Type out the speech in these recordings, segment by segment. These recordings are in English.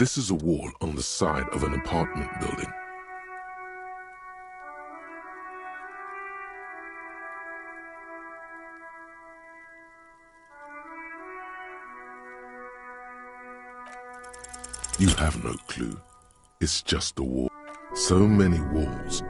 This is a wall on the side of an apartment building. You have no clue. It's just a wall. So many walls.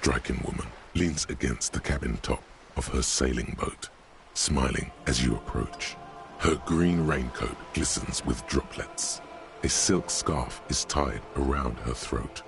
striking woman leans against the cabin top of her sailing boat, smiling as you approach. Her green raincoat glistens with droplets. A silk scarf is tied around her throat.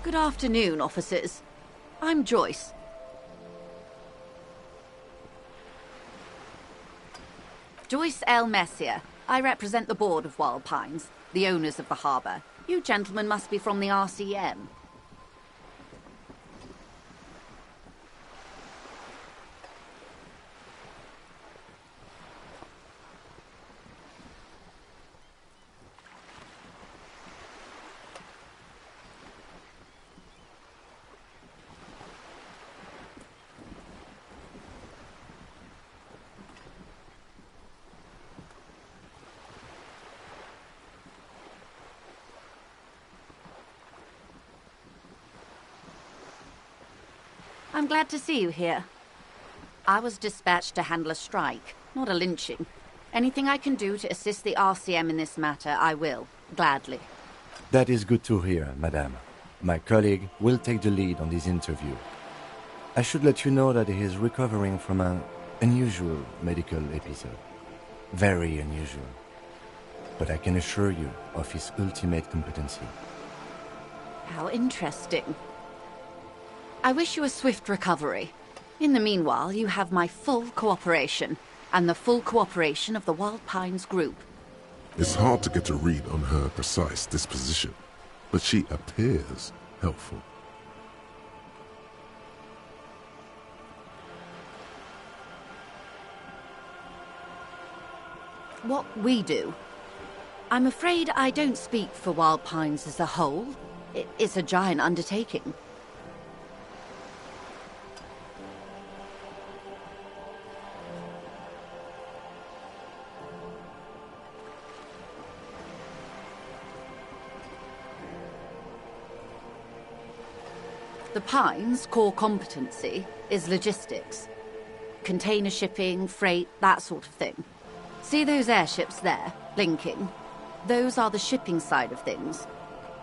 Good afternoon, officers. I'm Joyce. Joyce L. Messier. I represent the board of Wild Pines, the owners of the harbour. You gentlemen must be from the RCM. I'm glad to see you here. I was dispatched to handle a strike, not a lynching. Anything I can do to assist the RCM in this matter, I will, gladly. That is good to hear, madame. My colleague will take the lead on this interview. I should let you know that he is recovering from an unusual medical episode. Very unusual. But I can assure you of his ultimate competency. How interesting. I wish you a swift recovery. In the meanwhile, you have my full cooperation, and the full cooperation of the Wild Pines Group. It's hard to get a read on her precise disposition, but she appears helpful. What we do. I'm afraid I don't speak for Wild Pines as a whole. It's a giant undertaking. The Pines' core competency is logistics. Container shipping, freight, that sort of thing. See those airships there, blinking? Those are the shipping side of things.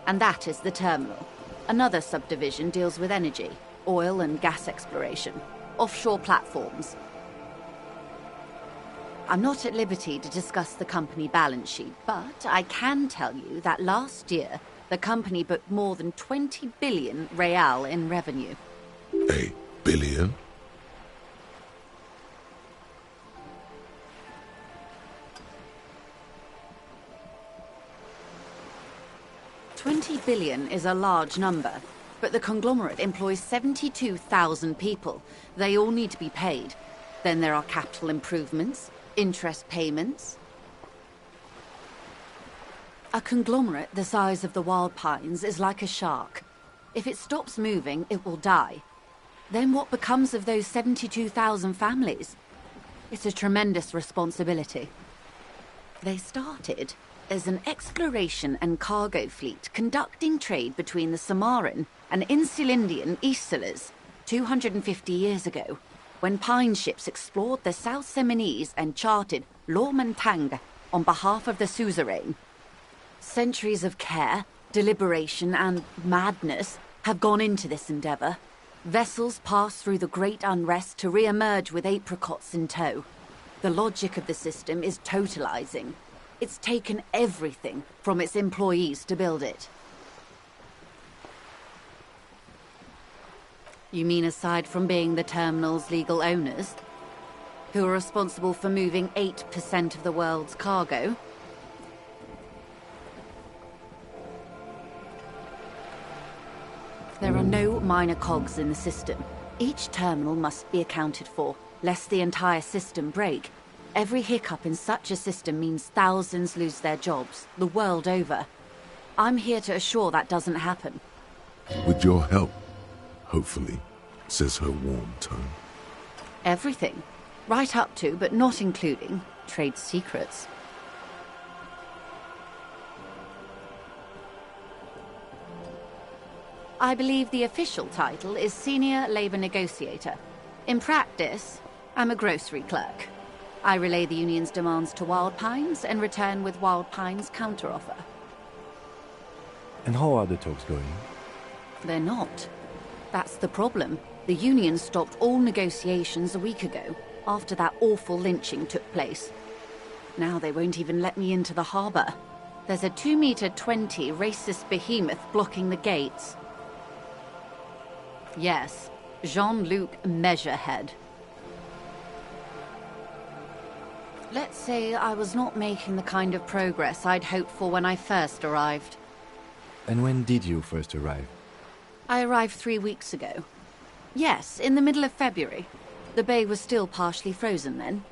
And that is the terminal. Another subdivision deals with energy, oil and gas exploration, offshore platforms. I'm not at liberty to discuss the company balance sheet, but I can tell you that last year, the company booked more than 20 billion real in revenue. A billion? $20 billion is a large number, but the conglomerate employs 72,000 people. They all need to be paid. Then there are capital improvements, interest payments. A conglomerate the size of the Wild Pines is like a shark. If it stops moving, it will die. Then what becomes of those 72,000 families? It's a tremendous responsibility. They started as an exploration and cargo fleet conducting trade between the Samoan and Insulindian Islas 250 years ago, when pine ships explored the South Seminese and charted Lomantang on behalf of the suzerain. Centuries of care, deliberation, and madness have gone into this endeavor. Vessels pass through the great unrest to re-emerge with apricots in tow. The logic of the system is totalizing. It's taken everything from its employees to build it. You mean aside from being the terminal's legal owners, who are responsible for moving 8% of the world's cargo? There are no minor cogs in the system. Each terminal must be accounted for, lest the entire system break. Every hiccup in such a system means thousands lose their jobs, the world over. I'm here to assure that doesn't happen. With your help, hopefully, says her warm tone. Everything. Right up to, but not including, trade secrets. I believe the official title is Senior Labor Negotiator. In practice, I'm a grocery clerk. I relay the union's demands to Wild Pines and return with Wild Pines' counteroffer. And how are the talks going? They're not. That's the problem. The union stopped all negotiations a week ago, after that awful lynching took place. Now they won't even let me into the harbour. There's a 2-meter 20 racist behemoth blocking the gates. Yes, Jean-Luc Measurehead. Let's say I was not making the kind of progress I'd hoped for when I first arrived. And when did you first arrive? I arrived 3 weeks ago. Yes, in the middle of February. The bay was still partially frozen then.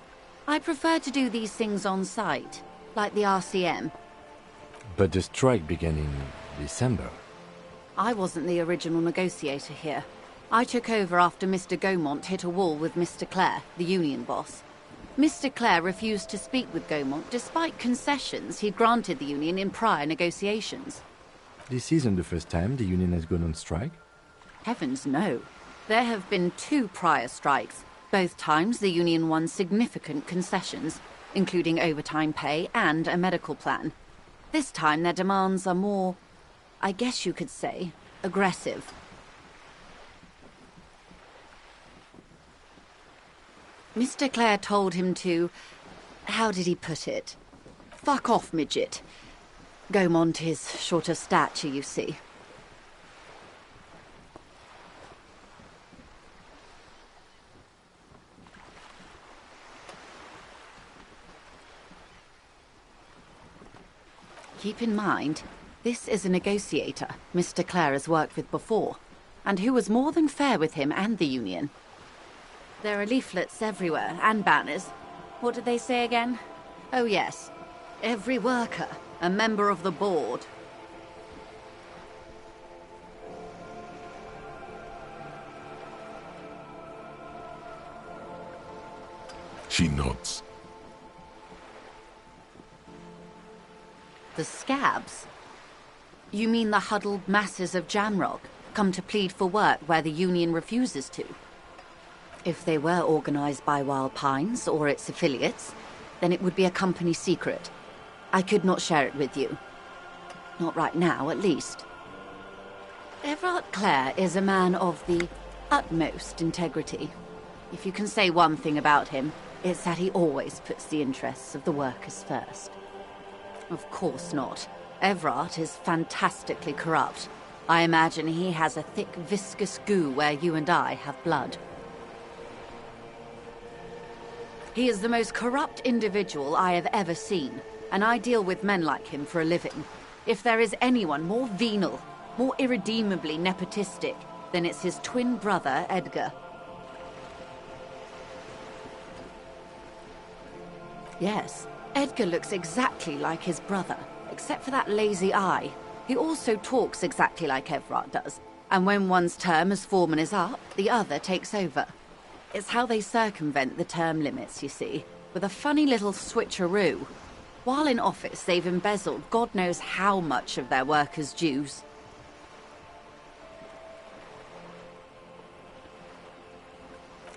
I prefer to do these things on site, like the RCM. But the strike began in December. I wasn't the original negotiator here. I took over after Mr. Gaumont hit a wall with Mr. Clare, the union boss. Mr. Clare refused to speak with Gaumont despite concessions he'd granted the union in prior negotiations. This isn't the first time the union has gone on strike? Heavens no. There have been 2 prior strikes. Both times the union won significant concessions, including overtime pay and a medical plan. This time their demands are more, I guess you could say, aggressive. Mr. Clare told him to... how did he put it? Fuck off, midget. Gaumont is short of stature, you see. Keep in mind, this is a negotiator Mr. Clare has worked with before, and who was more than fair with him and the union. There are leaflets everywhere, and banners. What did they say again? Oh yes, every worker, a member of the board. She nods. The scabs? You mean the huddled masses of Jamrock, come to plead for work where the union refuses to? If they were organized by Wild Pines or its affiliates, then it would be a company secret. I could not share it with you. Not right now, at least. Everard Clare is a man of the utmost integrity. If you can say one thing about him, it's that he always puts the interests of the workers first. Of course not. Everard is fantastically corrupt. I imagine he has a thick, viscous goo where you and I have blood. He is the most corrupt individual I have ever seen, and I deal with men like him for a living. If there is anyone more venal, more irredeemably nepotistic, then it's his twin brother, Edgar. Yes, Edgar looks exactly like his brother, except for that lazy eye. He also talks exactly like Everard does, and when one's term as foreman is up, the other takes over. It's how they circumvent the term limits, you see, with a funny little switcheroo. While in office, they've embezzled God knows how much of their workers' dues.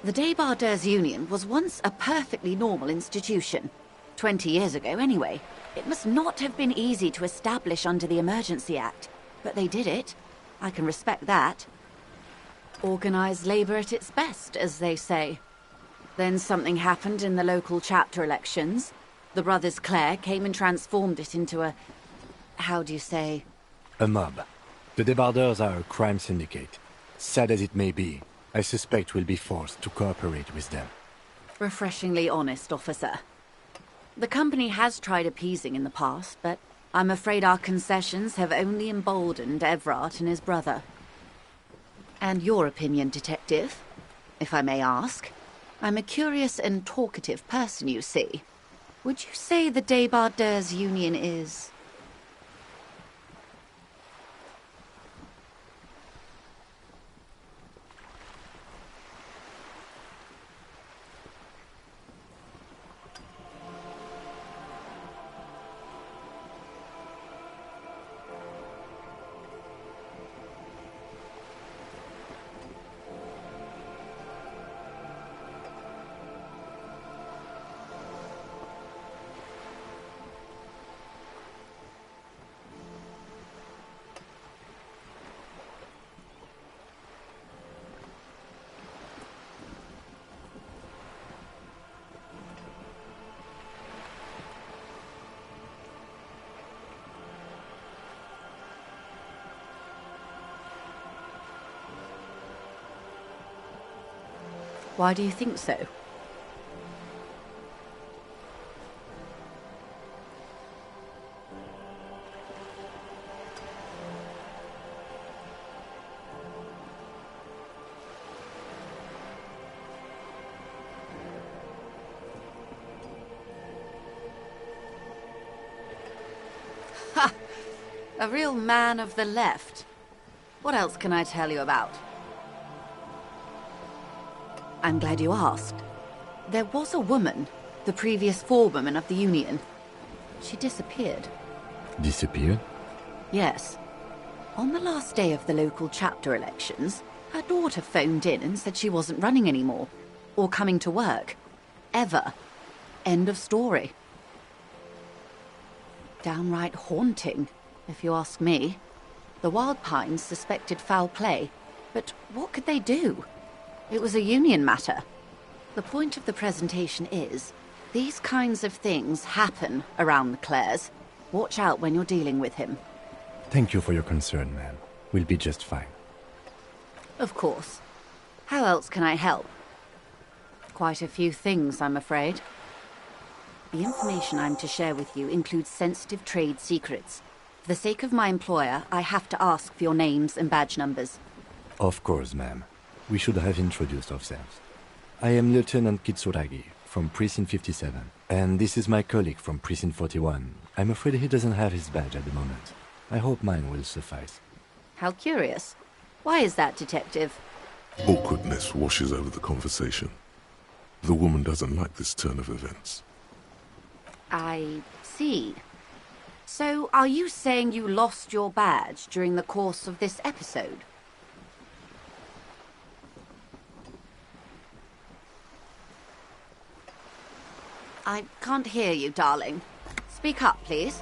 The Débardeurs Union was once a perfectly normal institution. 20 years ago, anyway. It must not have been easy to establish under the Emergency Act, but they did it. I can respect that. Organized labor at its best, as they say. Then something happened in the local chapter elections. The brothers Clare came and transformed it into a... how do you say? A mob. The Débardeurs are a crime syndicate. Sad as it may be, I suspect we'll be forced to cooperate with them. Refreshingly honest, officer. The company has tried appeasing in the past, but I'm afraid our concessions have only emboldened Everard and his brother. And your opinion, Detective, if I may ask? I'm a curious and talkative person, you see. Would you say the Débardeurs Union is... Why do you think so? Ha! A real man of the left. What else can I tell you about? I'm glad you asked. There was a woman, the previous forewoman of the Union. She disappeared. Disappeared? Yes. On the last day of the local chapter elections, her daughter phoned in and said she wasn't running anymore, or coming to work. Ever. End of story. Downright haunting, if you ask me. The Wild Pines suspected foul play, but what could they do? It was a union matter. The point of the presentation is, these kinds of things happen around the Clares. Watch out when you're dealing with him. Thank you for your concern, ma'am. We'll be just fine. Of course. How else can I help? Quite a few things, I'm afraid. The information I'm to share with you includes sensitive trade secrets. For the sake of my employer, I have to ask for your names and badge numbers. Of course, ma'am. We should have introduced ourselves. I am Lieutenant Kitsuragi from Precinct 57, and this is my colleague from Precinct 41. I'm afraid he doesn't have his badge at the moment. I hope mine will suffice. How curious. Why is that, Detective? Awkwardness washes over the conversation. The woman doesn't like this turn of events. I see. So, are you saying you lost your badge during the course of this episode? I can't hear you, darling. Speak up, please.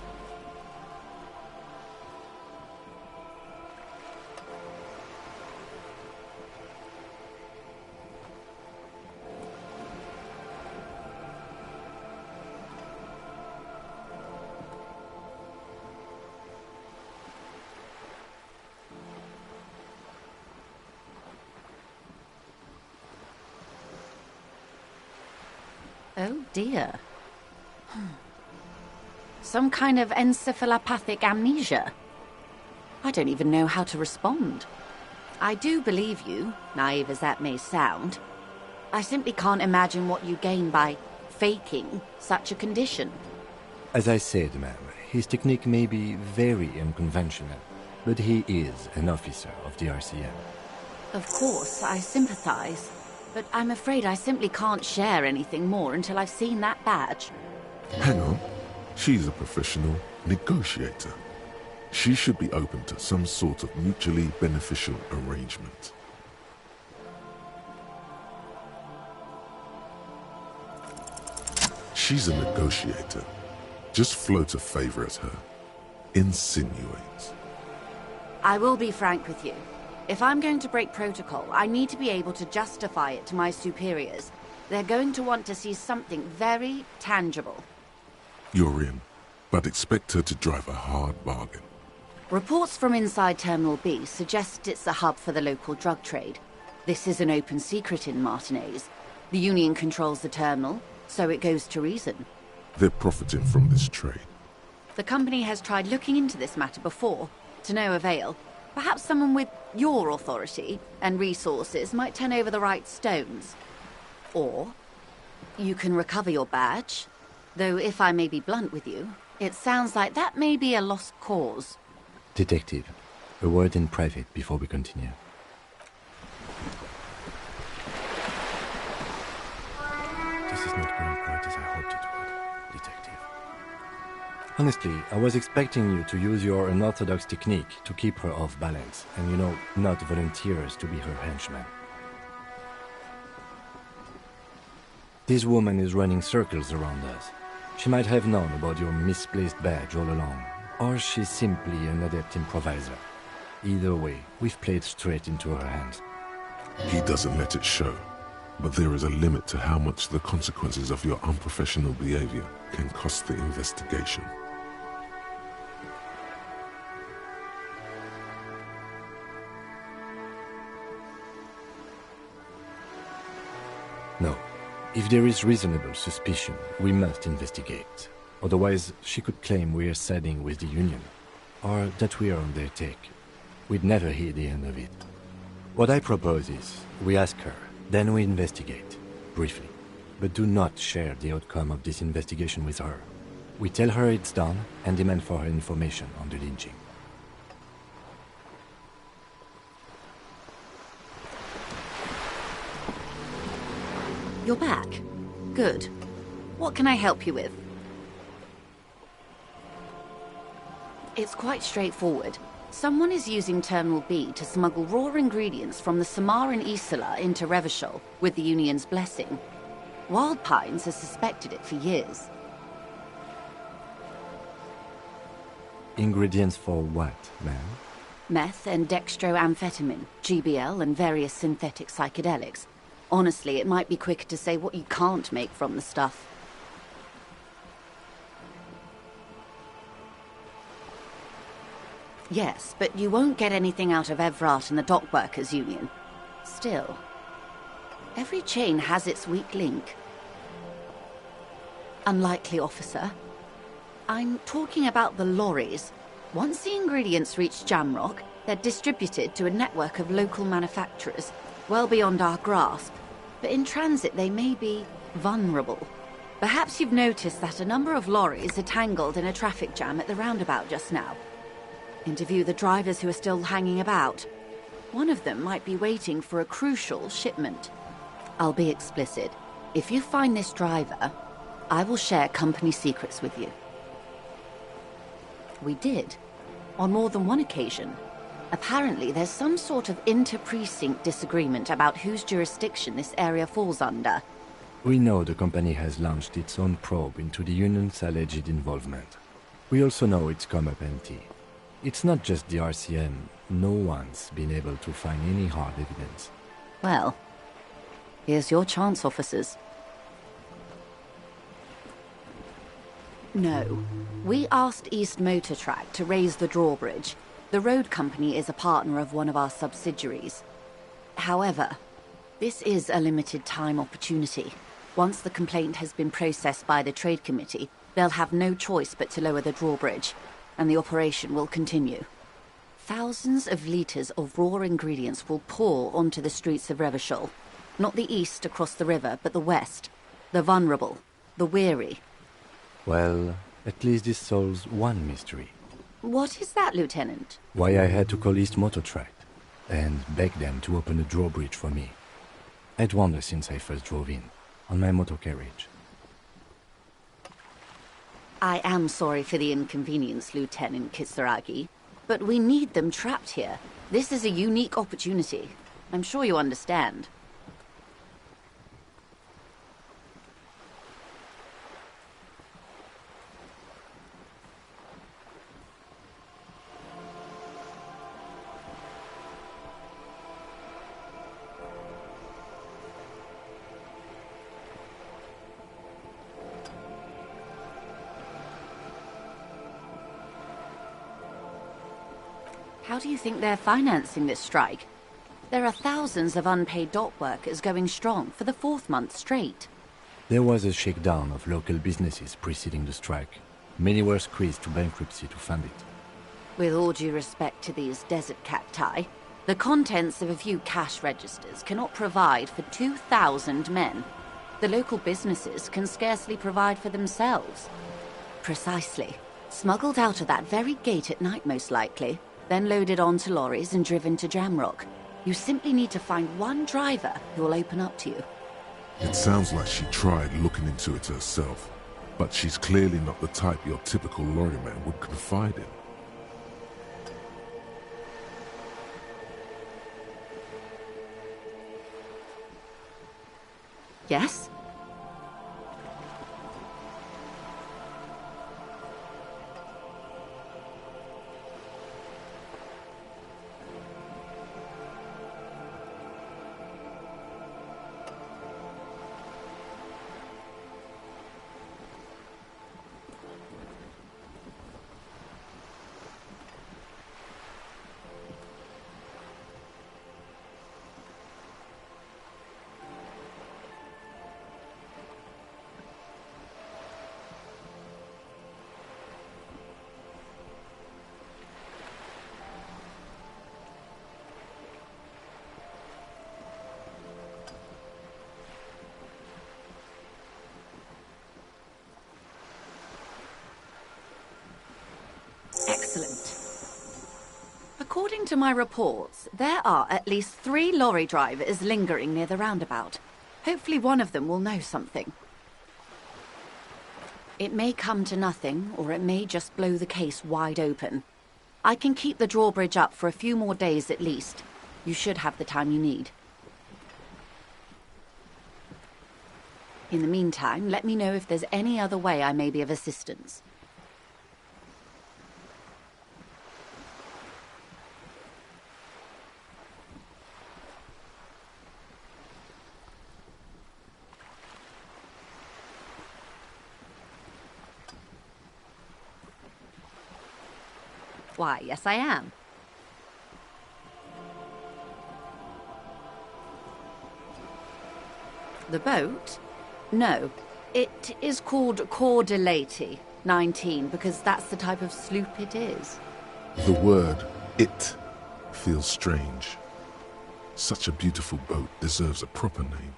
Oh dear. Some kind of encephalopathic amnesia. I don't even know how to respond. I do believe you, naive as that may sound. I simply can't imagine what you gain by faking such a condition. As I said, ma'am, his technique may be very unconventional, but he is an officer of the RCM. Of course, I sympathize. But I'm afraid I simply can't share anything more until I've seen that badge. Hang on. She's a professional negotiator. She should be open to some sort of mutually beneficial arrangement. She's a negotiator. Just float a favor at her. Insinuate. I will be frank with you. If I'm going to break protocol, I need to be able to justify it to my superiors. They're going to want to see something very tangible. You're in, but expect her to drive a hard bargain. Reports from inside Terminal B suggest it's a hub for the local drug trade. This is an open secret in Martinez. The Union controls the terminal, so it goes to reason. They're profiting from this trade. The company has tried looking into this matter before, to no avail. Perhaps someone with your authority and resources might turn over the right stones. Or you can recover your badge. Though if I may be blunt with you, it sounds like that may be a lost cause. Detective, a word in private before we continue. This is not going quite as I hoped it would, Detective. Honestly, I was expecting you to use your unorthodox technique to keep her off balance, and not volunteer to be her henchman. This woman is running circles around us. She might have known about your misplaced badge all along, or she's simply an adept improviser. Either way, we've played straight into her hands. He doesn't let it show, but there is a limit to how much the consequences of your unprofessional behavior can cost the investigation. No. If there is reasonable suspicion, we must investigate. Otherwise, she could claim we are siding with the Union, or that we are on their take. We'd never hear the end of it. What I propose is, we ask her, then we investigate, briefly. But do not share the outcome of this investigation with her. We tell her it's done, and demand for her information on the lynching. You're back. Good. What can I help you with? It's quite straightforward. Someone is using Terminal B to smuggle raw ingredients from the Samaran Isla into Revachol with the Union's blessing. Wild Pines has suspected it for years. Ingredients for what, ma'am? Meth and dextroamphetamine, GBL and various synthetic psychedelics. Honestly, it might be quicker to say what you can't make from the stuff. Yes, but you won't get anything out of Evrat and the Dock Workers Union. Still, every chain has its weak link. Unlikely, officer. I'm talking about the lorries. Once the ingredients reach Jamrock, they're distributed to a network of local manufacturers, well beyond our grasp. But in transit, they may be vulnerable. Perhaps you've noticed that a number of lorries are tangled in a traffic jam at the roundabout just now. Interview the drivers who are still hanging about. One of them might be waiting for a crucial shipment. I'll be explicit. If you find this driver, I will share company secrets with you. We did. On more than one occasion. Apparently, there's some sort of inter-precinct disagreement about whose jurisdiction this area falls under. We know the company has launched its own probe into the Union's alleged involvement. We also know it's come up empty. It's not just the RCM. No one's been able to find any hard evidence. Well, here's your chance, officers. No. We asked East Motor Track to raise the drawbridge. The road company is a partner of one of our subsidiaries. However, this is a limited time opportunity. Once the complaint has been processed by the Trade Committee, they'll have no choice but to lower the drawbridge, and the operation will continue. Thousands of litres of raw ingredients will pour onto the streets of Revachol. Not the east across the river, but the west. The vulnerable, the weary. Well, at least this solves one mystery. What is that, Lieutenant? Why I had to call East Motor Track and beg them to open the drawbridge for me. I'd wondered since I first drove in, on my motor carriage. I am sorry for the inconvenience, Lieutenant Kisaragi, but we need them trapped here. This is a unique opportunity. I'm sure you understand. How do you think they're financing this strike? There are thousands of unpaid dock workers going strong for the 4th month straight. There was a shakedown of local businesses preceding the strike. Many were squeezed to bankruptcy to fund it. With all due respect to these desert cacti, the contents of a few cash registers cannot provide for 2,000 men. The local businesses can scarcely provide for themselves. Precisely. Smuggled out of that very gate at night, most likely. Then loaded onto lorries and driven to Jamrock. You simply need to find one driver who will open up to you. It sounds like she tried looking into it herself, but she's clearly not the type your typical lorryman would confide in. Yes? According to my reports, there are at least 3 lorry drivers lingering near the roundabout. Hopefully one of them will know something. It may come to nothing, or it may just blow the case wide open. I can keep the drawbridge up for a few more days at least. You should have the time you need. In the meantime, let me know if there's any other way I may be of assistance. Why, yes I am. The boat? No. It is called Cor de Leyte 19 because that's the type of sloop it is. The word, it, feels strange. Such a beautiful boat deserves a proper name.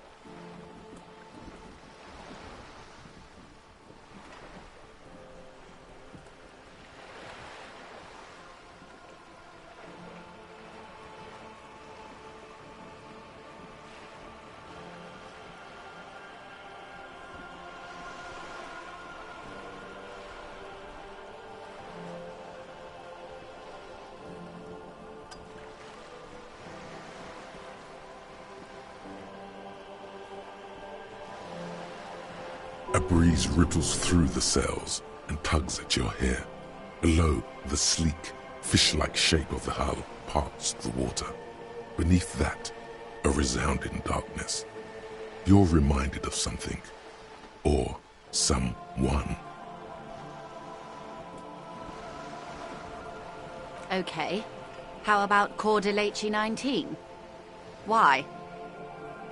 A breeze ripples through the sails and tugs at your hair. Below, the sleek, fish-like shape of the hull parts the water. Beneath that, a resounding darkness. You're reminded of something. Or someone. Okay. How about Cor de Leyte 19? Why?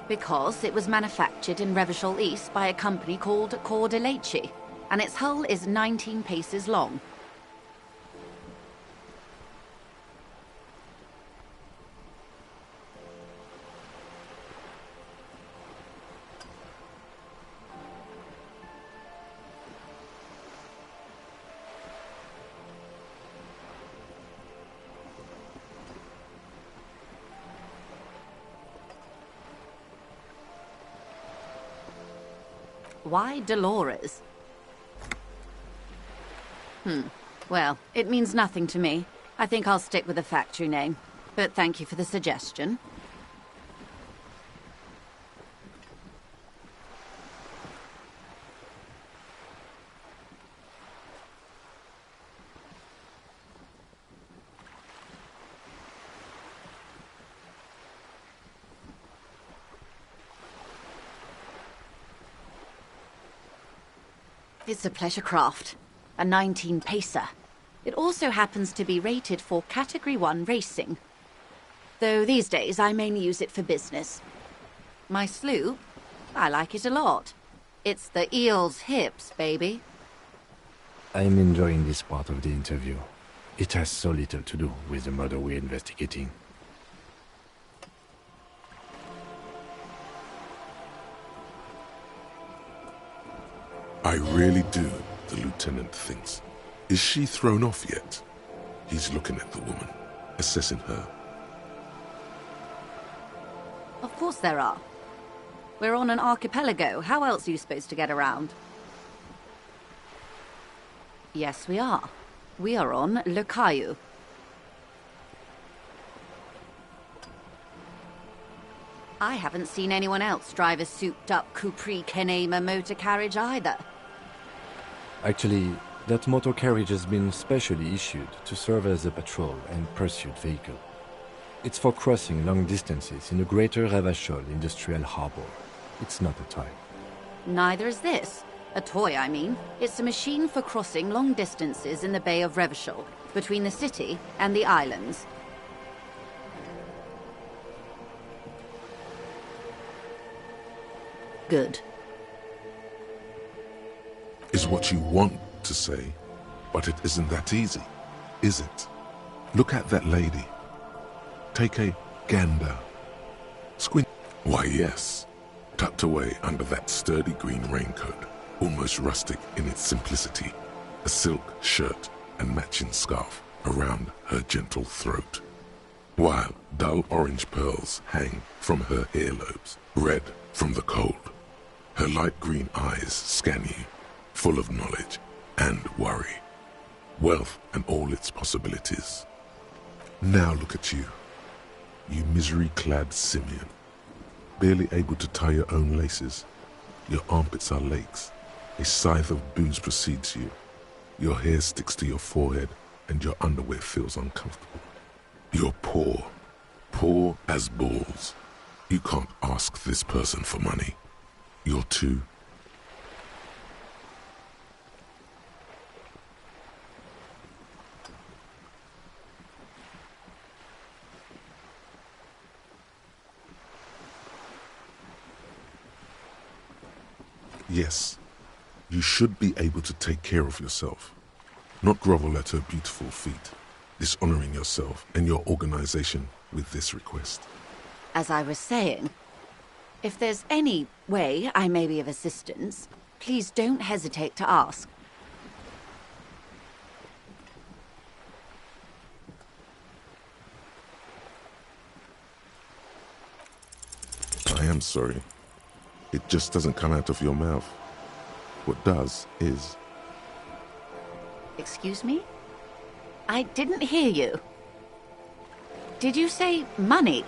Because it was manufactured in Revachol East by a company called Cor de Leyte, and its hull is 19 paces long. Why Dolores? Well, it means nothing to me. I think I'll stick with the factory name. But thank you for the suggestion. It's a pleasure craft. A 19-pacer. It also happens to be rated for Category 1 racing. Though these days I mainly use it for business. My sloop? I like it a lot. It's the eel's hips, baby. I'm enjoying this part of the interview. It has so little to do with the murder we're investigating. I really do, the lieutenant thinks. Is she thrown off yet? He's looking at the woman, assessing her. Of course there are. We're on an archipelago. How else are you supposed to get around? Yes, we are. We are on Le Caillou. I haven't seen anyone else drive a souped-up Capri Kenema motor carriage either. Actually, that motor carriage has been specially issued to serve as a patrol and pursuit vehicle. It's for crossing long distances in the greater Revachol industrial harbor. It's not a toy. Neither is this. A toy, I mean. It's a machine for crossing long distances in the Bay of Revachol, between the city and the islands. Good. Is what you want to say, but it isn't that easy, is it? Look at that lady. Take a gander. Squint. Why, yes. Tucked away under that sturdy green raincoat, almost rustic in its simplicity, a silk shirt and matching scarf around her gentle throat. while dull orange pearls hang from her earlobes, red from the cold. Her light green eyes scan you, full of knowledge and worry, wealth and all its possibilities. Now look at you, you misery-clad simian, barely able to tie your own laces. Your armpits are lakes. A scythe of booze precedes you. Your hair sticks to your forehead, and your underwear feels uncomfortable. You're poor, poor as balls. You can't ask this person for money. You're too... Yes, you should be able to take care of yourself, not grovel at her beautiful feet, dishonoring yourself and your organization with this request. As I was saying, if there's any way I may be of assistance, please don't hesitate to ask. I am sorry. It just doesn't come out of your mouth. What does is... Excuse me? I didn't hear you. Did you say money?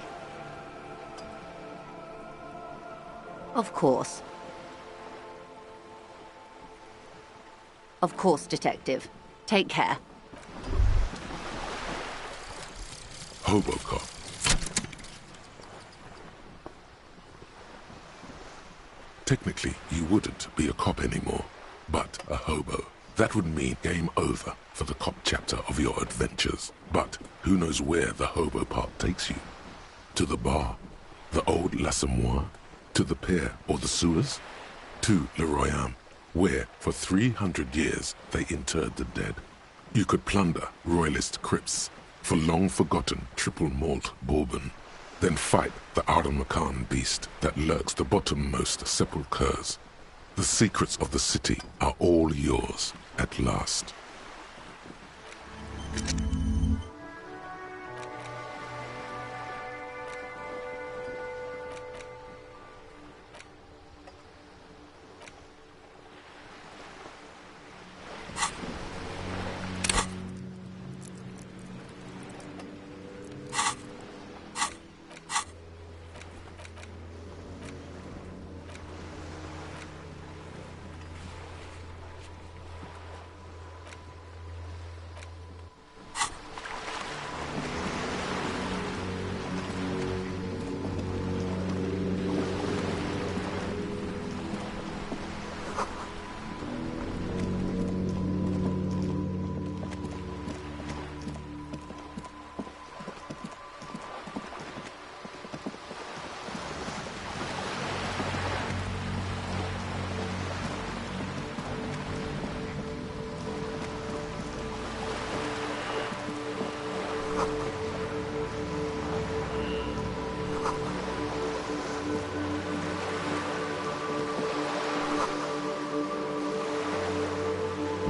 Of course. Of course, Detective. Take care. Hobocop. Technically, you wouldn't be a cop anymore, but a hobo. That would mean game over for the cop chapter of your adventures. But who knows where the hobo part takes you? To the bar? The old L'Assommoir? To the pier or the sewers? To Le Royaume, where for 300 years they interred the dead. You could plunder royalist crypts for long-forgotten triple malt bourbon. Then fight the Arden beast that lurks the bottommost sepulchres. The secrets of the city are all yours at last.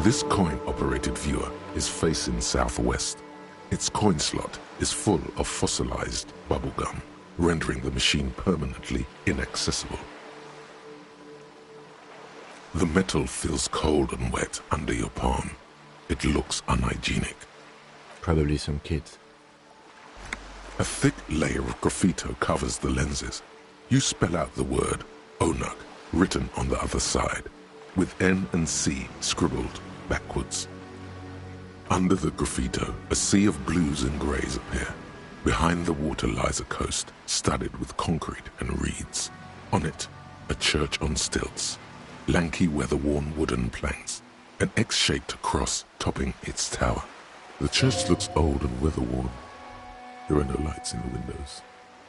This coin-operated viewer is facing southwest. Its coin slot is full of fossilized bubblegum, rendering the machine permanently inaccessible. The metal feels cold and wet under your palm. It looks unhygienic. Probably some kids. A thick layer of graffito covers the lenses. You spell out the word Onuk written on the other side, with N and C scribbled backwards. Under the graffito, a sea of blues and greys appear. Behind the water lies a coast studded with concrete and reeds. On it, a church on stilts, lanky weather-worn wooden planks, an X-shaped cross topping its tower. The church looks old and weather-worn. There are no lights in the windows.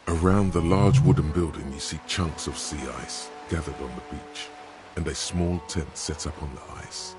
Around the large wooden building you see chunks of sea ice gathered on the beach, and a small tent set up on the ice.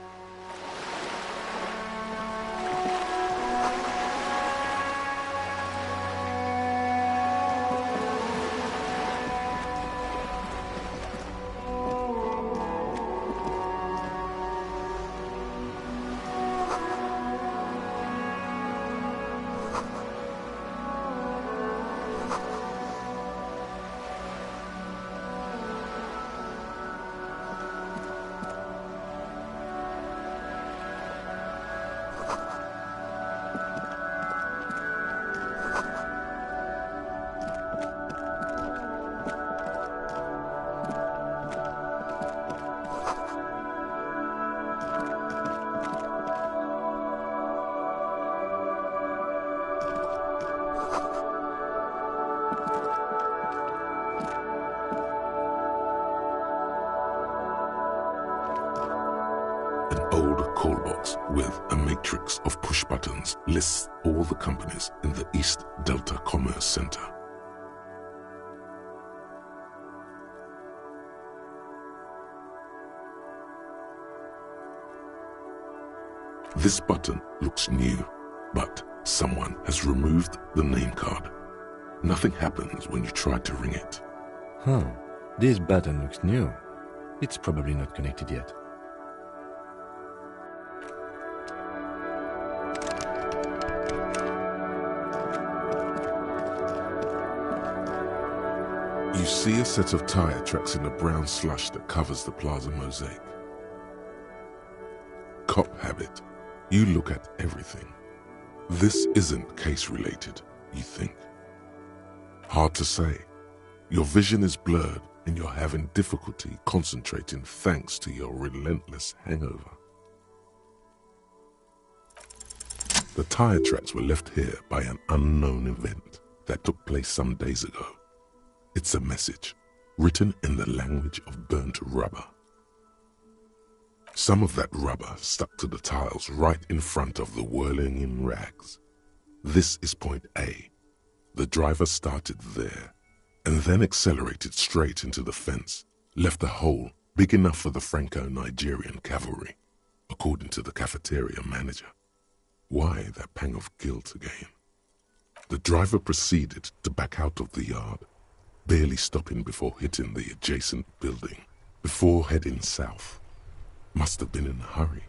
call box with a matrix of push buttons lists all the companies in the East Delta Commerce Center. This button looks new, but someone has removed the name card. Nothing happens when you try to ring it. Huh. This button looks new. It's probably not connected yet. You see a set of tire tracks in the brown slush that covers the plaza mosaic. Cop habit. You look at everything. This isn't case-related, you think. Hard to say. Your vision is blurred and you're having difficulty concentrating thanks to your relentless hangover. The tire tracks were left here by an unknown event that took place some days ago. It's a message, written in the language of burnt rubber. Some of that rubber stuck to the tiles right in front of the whirling-in rags. This is point A. The driver started there, and then accelerated straight into the fence, left a hole big enough for the Franco-Nigerian cavalry, according to the cafeteria manager. Why that pang of guilt again? The driver proceeded to back out of the yard, barely stopping before hitting the adjacent building, before heading south. Must have been in a hurry.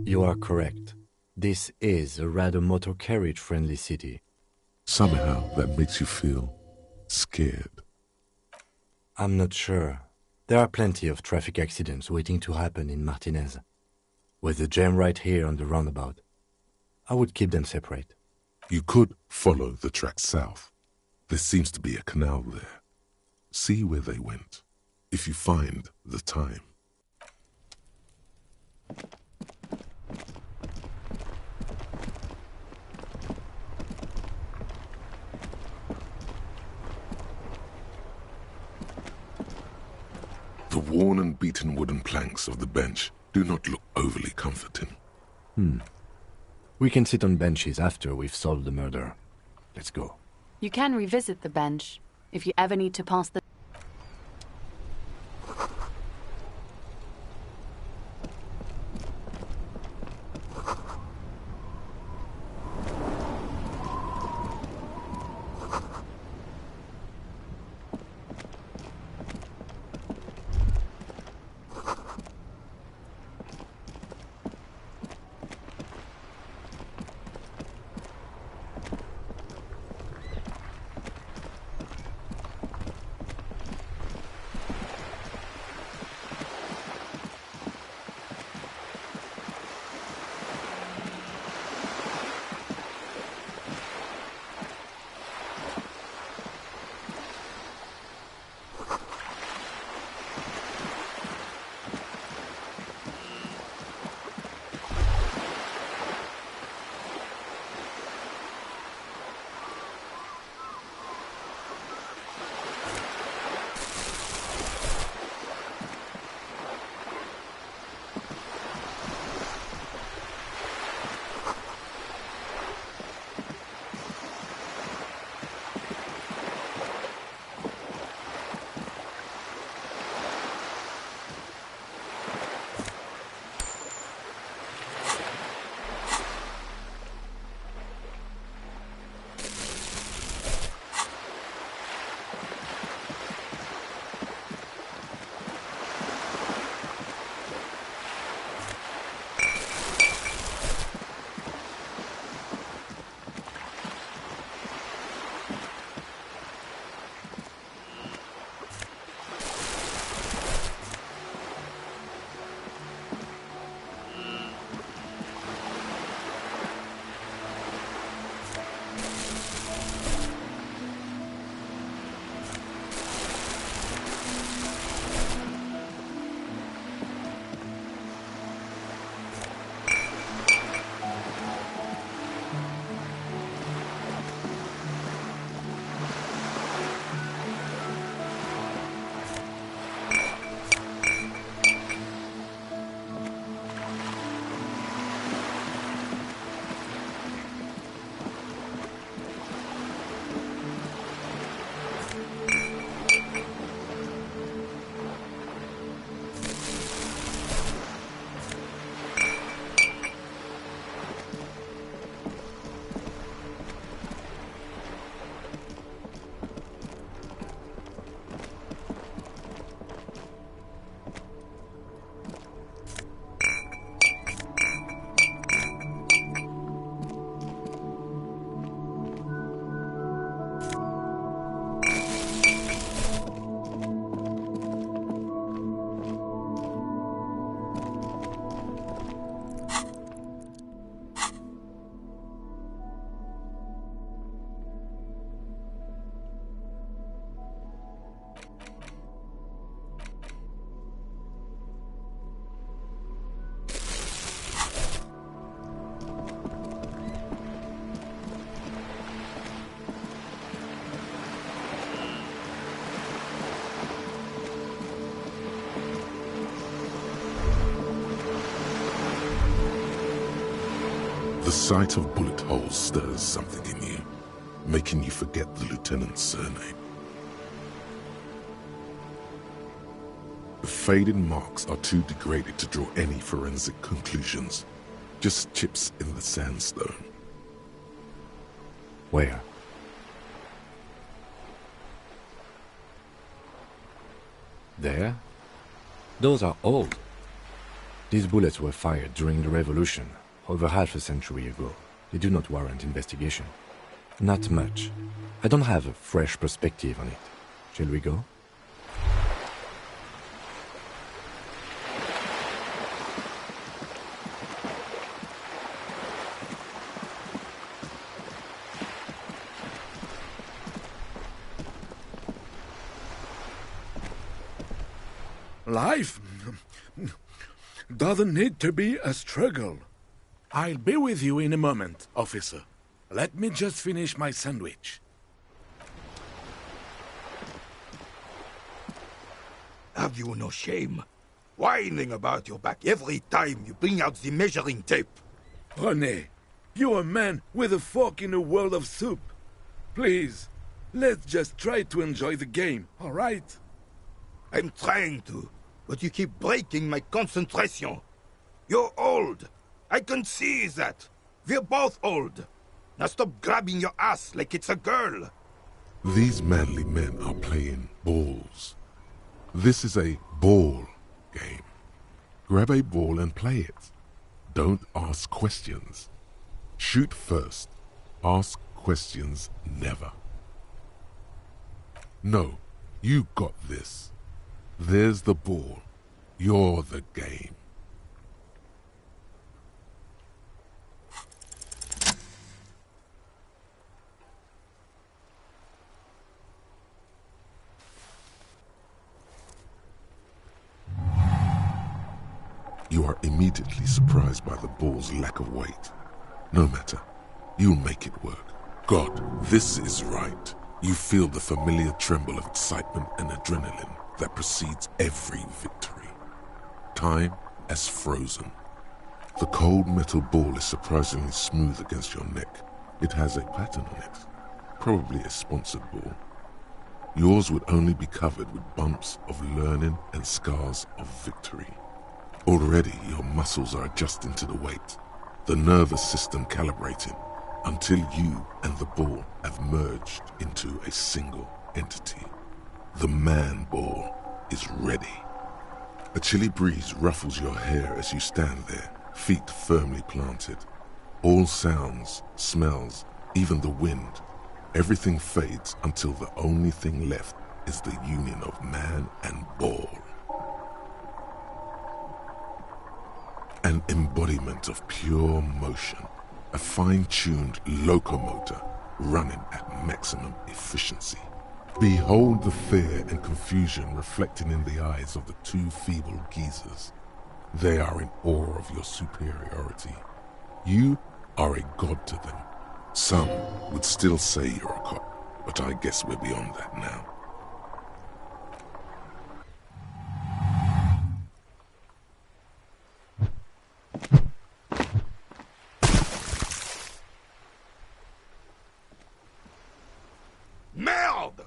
You are correct. This is a rather motor carriage-friendly city. Somehow that makes you feel scared. I'm not sure. There are plenty of traffic accidents waiting to happen in Martinez. With the jam right here on the roundabout, I would keep them separate. You could follow the track south. There seems to be a canal there. See where they went, if you find the time. The worn and beaten wooden planks of the bench do not look overly comforting. We can sit on benches after we've solved the murder. Let's go. You can revisit the bench if you ever need to pass the... The sight of bullet holes stirs something in you, making you forget the lieutenant's surname. The faded marks are too degraded to draw any forensic conclusions, just chips in the sandstone. Where? There? Those are old. These bullets were fired during the Revolution, over half a century ago. They do not warrant investigation. Not much. I don't have a fresh perspective on it. Shall we go? Life doesn't need to be a struggle. I'll be with you in a moment, officer. Let me just finish my sandwich. Have you no shame? Whining about your back every time you bring out the measuring tape. René, you're a man with a fork in a world of soup. Please, let's just try to enjoy the game, all right? I'm trying to, but you keep breaking my concentration. You're old. I can see that. We're both old. Now stop grabbing your ass like it's a girl. These manly men are playing balls. This is a ball game. Grab a ball and play it. Don't ask questions. Shoot first. Ask questions never. No, you got this. There's the ball. You're the game. You are immediately surprised by the ball's lack of weight. No matter, you'll make it work. God, this is right. You feel the familiar tremble of excitement and adrenaline that precedes every victory. Time has frozen. The cold metal ball is surprisingly smooth against your neck. It has a pattern on it, probably a sponsored ball. Yours would only be covered with bumps of learning and scars of victory. Already your muscles are adjusting to the weight, the nervous system calibrating, until you and the ball have merged into a single entity. The man ball is ready. A chilly breeze ruffles your hair as you stand there, feet firmly planted. All sounds, smells, even the wind, everything fades until the only thing left is the union of man and ball. An embodiment of pure motion, a fine-tuned locomotor running at maximum efficiency. Behold the fear and confusion reflecting in the eyes of the two feeble geezers. They are in awe of your superiority. You are a god to them. Some would still say you're a cop, but I guess we're beyond that now. Merde!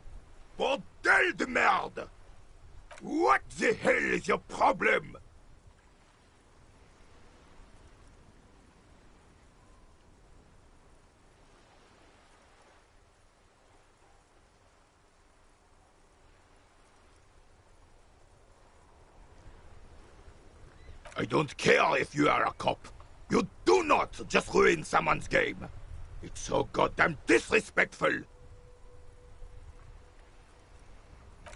Bordel de merde! What the hell is your problem? I don't care if you are a cop. You do not just ruin someone's game. It's so goddamn disrespectful.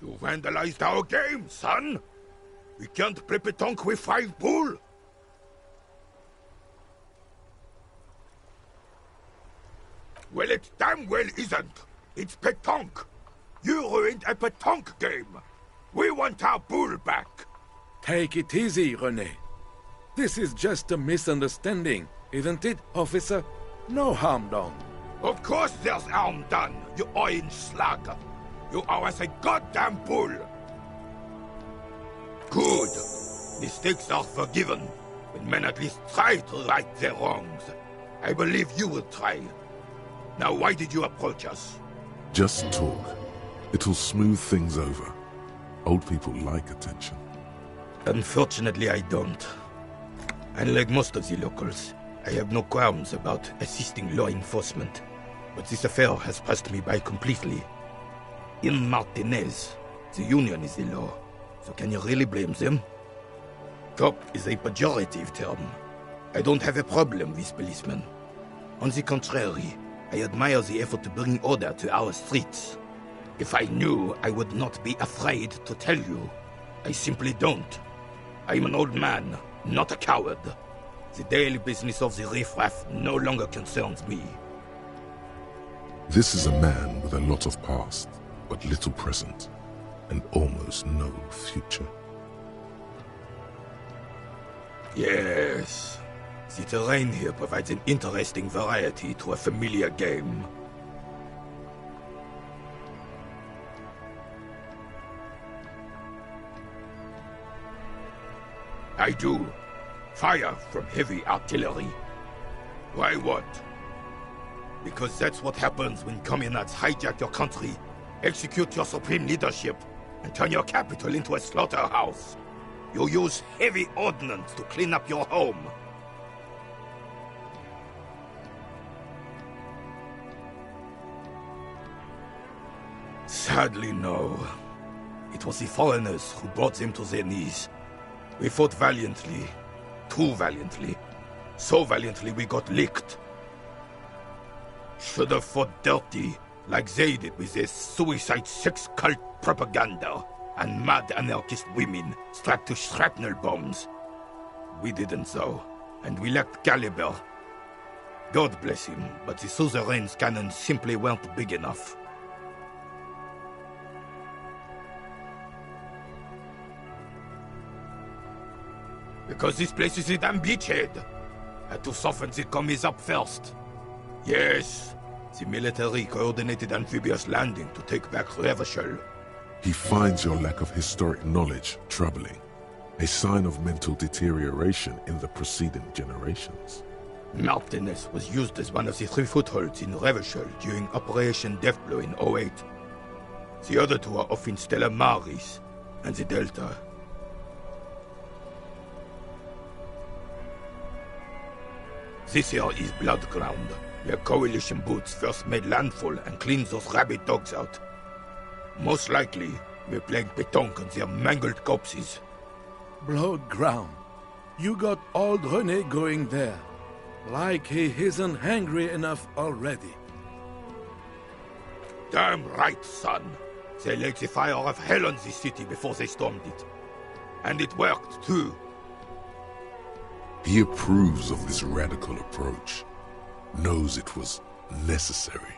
You vandalized our game, son. We can't play pétanque with 5 bull. Well, it damn well isn't. It's pétanque. You ruined a pétanque game. We want our bull back. Take it easy, René. This is just a misunderstanding, isn't it, officer? No harm done. Of course there's harm done, you orange slug. You owe us a goddamn bull. Good. Mistakes are forgiven when men at least try to right their wrongs. I believe you will try. Now, why did you approach us? Just talk. It'll smooth things over. Old people like attention. Unfortunately, I don't. Unlike most of the locals, I have no qualms about assisting law enforcement. But this affair has passed me by completely. In Martinez, the Union is the law. So can you really blame them? Cop is a pejorative term. I don't have a problem with policemen. On the contrary, I admire the effort to bring order to our streets. If I knew, I would not be afraid to tell you. I simply don't. I'm an old man, not a coward. The daily business of the riffraff no longer concerns me. This is a man with a lot of past, but little present, and almost no future. Yes. The terrain here provides an interesting variety to a familiar game. I do. Fire from heavy artillery. Why what? Because that's what happens when communards hijack your country, execute your supreme leadership, and turn your capital into a slaughterhouse. You use heavy ordnance to clean up your home. Sadly, no. It was the foreigners who brought them to their knees. We fought valiantly. Too valiantly. So valiantly we got licked. Should have fought dirty, like they did with their suicide sex cult propaganda and mad anarchist women strapped to shrapnel bombs. We didn't though, and we lacked caliber. God bless him, but the suzerain's cannons simply weren't big enough. Because this place is a damn beachhead. Had to soften the commies up first. Yes, the military coordinated amphibious landing to take back Revachol. He finds your lack of historic knowledge troubling, a sign of mental deterioration in the preceding generations. Martinez was used as one of the 3 footholds in Revachol during Operation Deathblow in 08. The other 2 are off in Stella Maris and the Delta. This here is Blood Ground, where Coalition boots first made landfall and cleaned those rabid dogs out. Most likely, we're playing pétanque on their mangled corpses. Blood Ground. You got old René going there. Like he isn't hungry enough already. Damn right, son. They laid the fire of hell on this city before they stormed it. And it worked, too. He approves of this radical approach, knows it was necessary.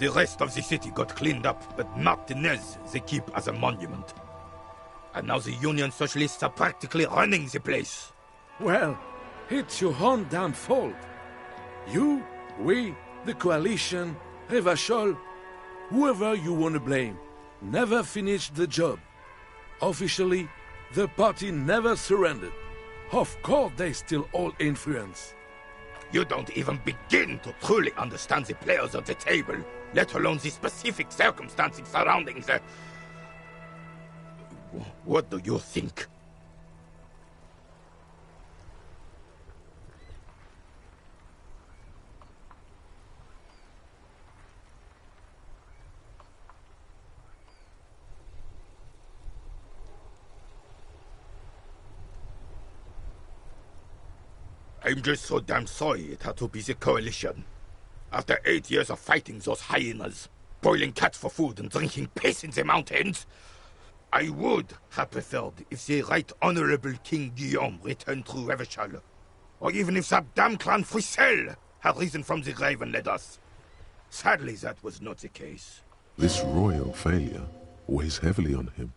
The rest of the city got cleaned up, but Martinez they keep as a monument. And now the Union Socialists are practically running the place. Well, it's your own damn fault. You, we, the Coalition, Revachol, whoever you want to blame, never finished the job. Officially, the party never surrendered. Of course they still hold influence. You don't even begin to truly understand the players at the table, let alone the specific circumstances surrounding the... What do you think? I'm just so damn sorry it had to be the Coalition. After 8 years of fighting those hyenas, boiling cats for food and drinking piss in the mountains, I would have preferred if the Right Honorable King Guillaume returned through Revachol, or even if that damn clan Frisel had risen from the grave and led us. Sadly, that was not the case. This royal failure weighs heavily on him.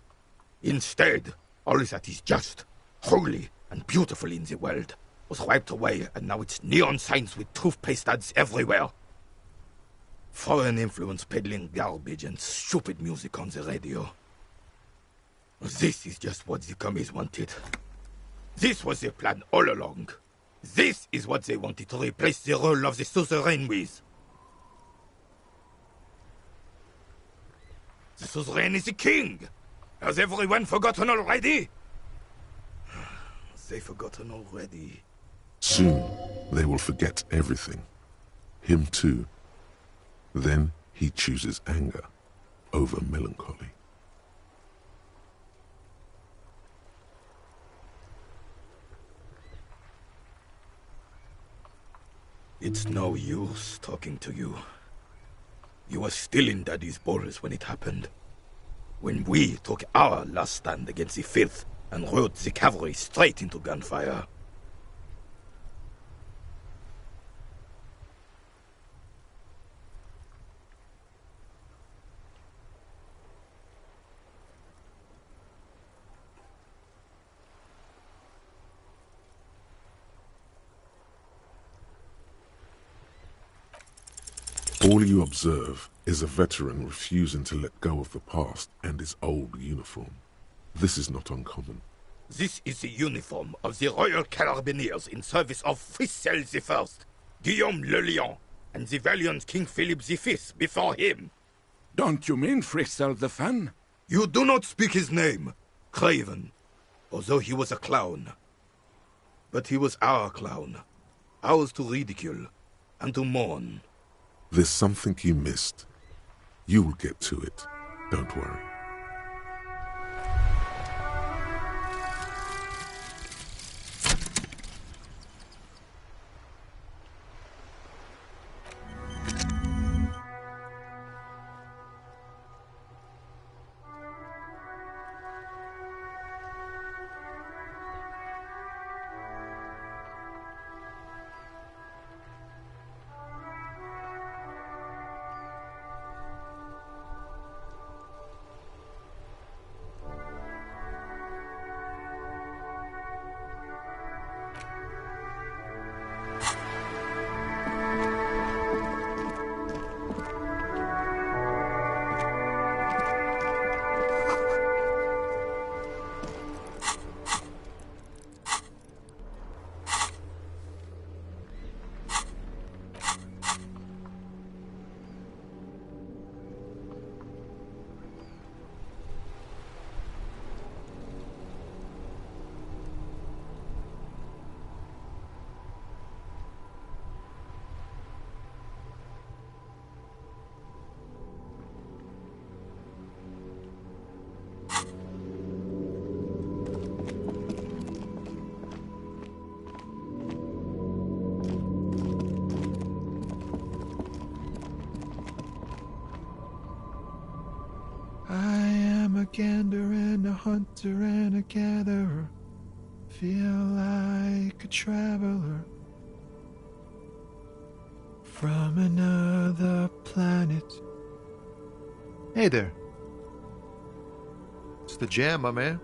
Instead, all that is just, holy, and beautiful in the world was wiped away, and now it's neon signs with toothpaste ads everywhere. Foreign influence peddling garbage and stupid music on the radio. This is just what the commies wanted. This was their plan all along. This is what they wanted to replace the role of the suzerain with. The suzerain is the king! Has everyone forgotten already? They've forgotten already. Soon, they will forget everything. Him too. Then he chooses anger over melancholy. It's no use talking to you. You were still in Daddy's balls when it happened. When we took our last stand against the filth and rode the cavalry straight into gunfire. All you observe is a veteran refusing to let go of the past and his old uniform. This is not uncommon. This is the uniform of the Royal Carabineers in service of Frissel I, Guillaume le Lion, and the valiant King Philip V before him. Don't you mean Frissel the Fan? You do not speak his name, Craven, although he was a clown. But he was our clown, ours to ridicule and to mourn. There's something you missed. You will get to it. Don't worry. A gander and a hunter and a gatherer, feel like a traveler from another planet. Hey there. It's the jam, my man.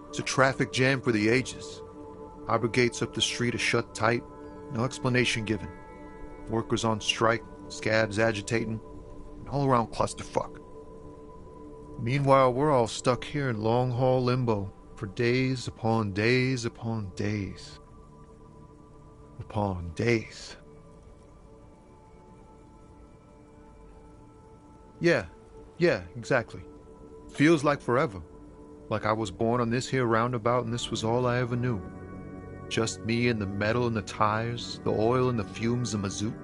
It's a traffic jam for the ages. Harbor gates up the street are shut tight, no explanation given. Workers on strike, scabs agitating, an all-around clusterfuck. Meanwhile, we're all stuck here in long-haul limbo for days upon days upon days. Upon days. Yeah, exactly. Feels like forever. Like I was born on this here roundabout and this was all I ever knew. Just me and the metal and the tires, the oil and the fumes of mazout.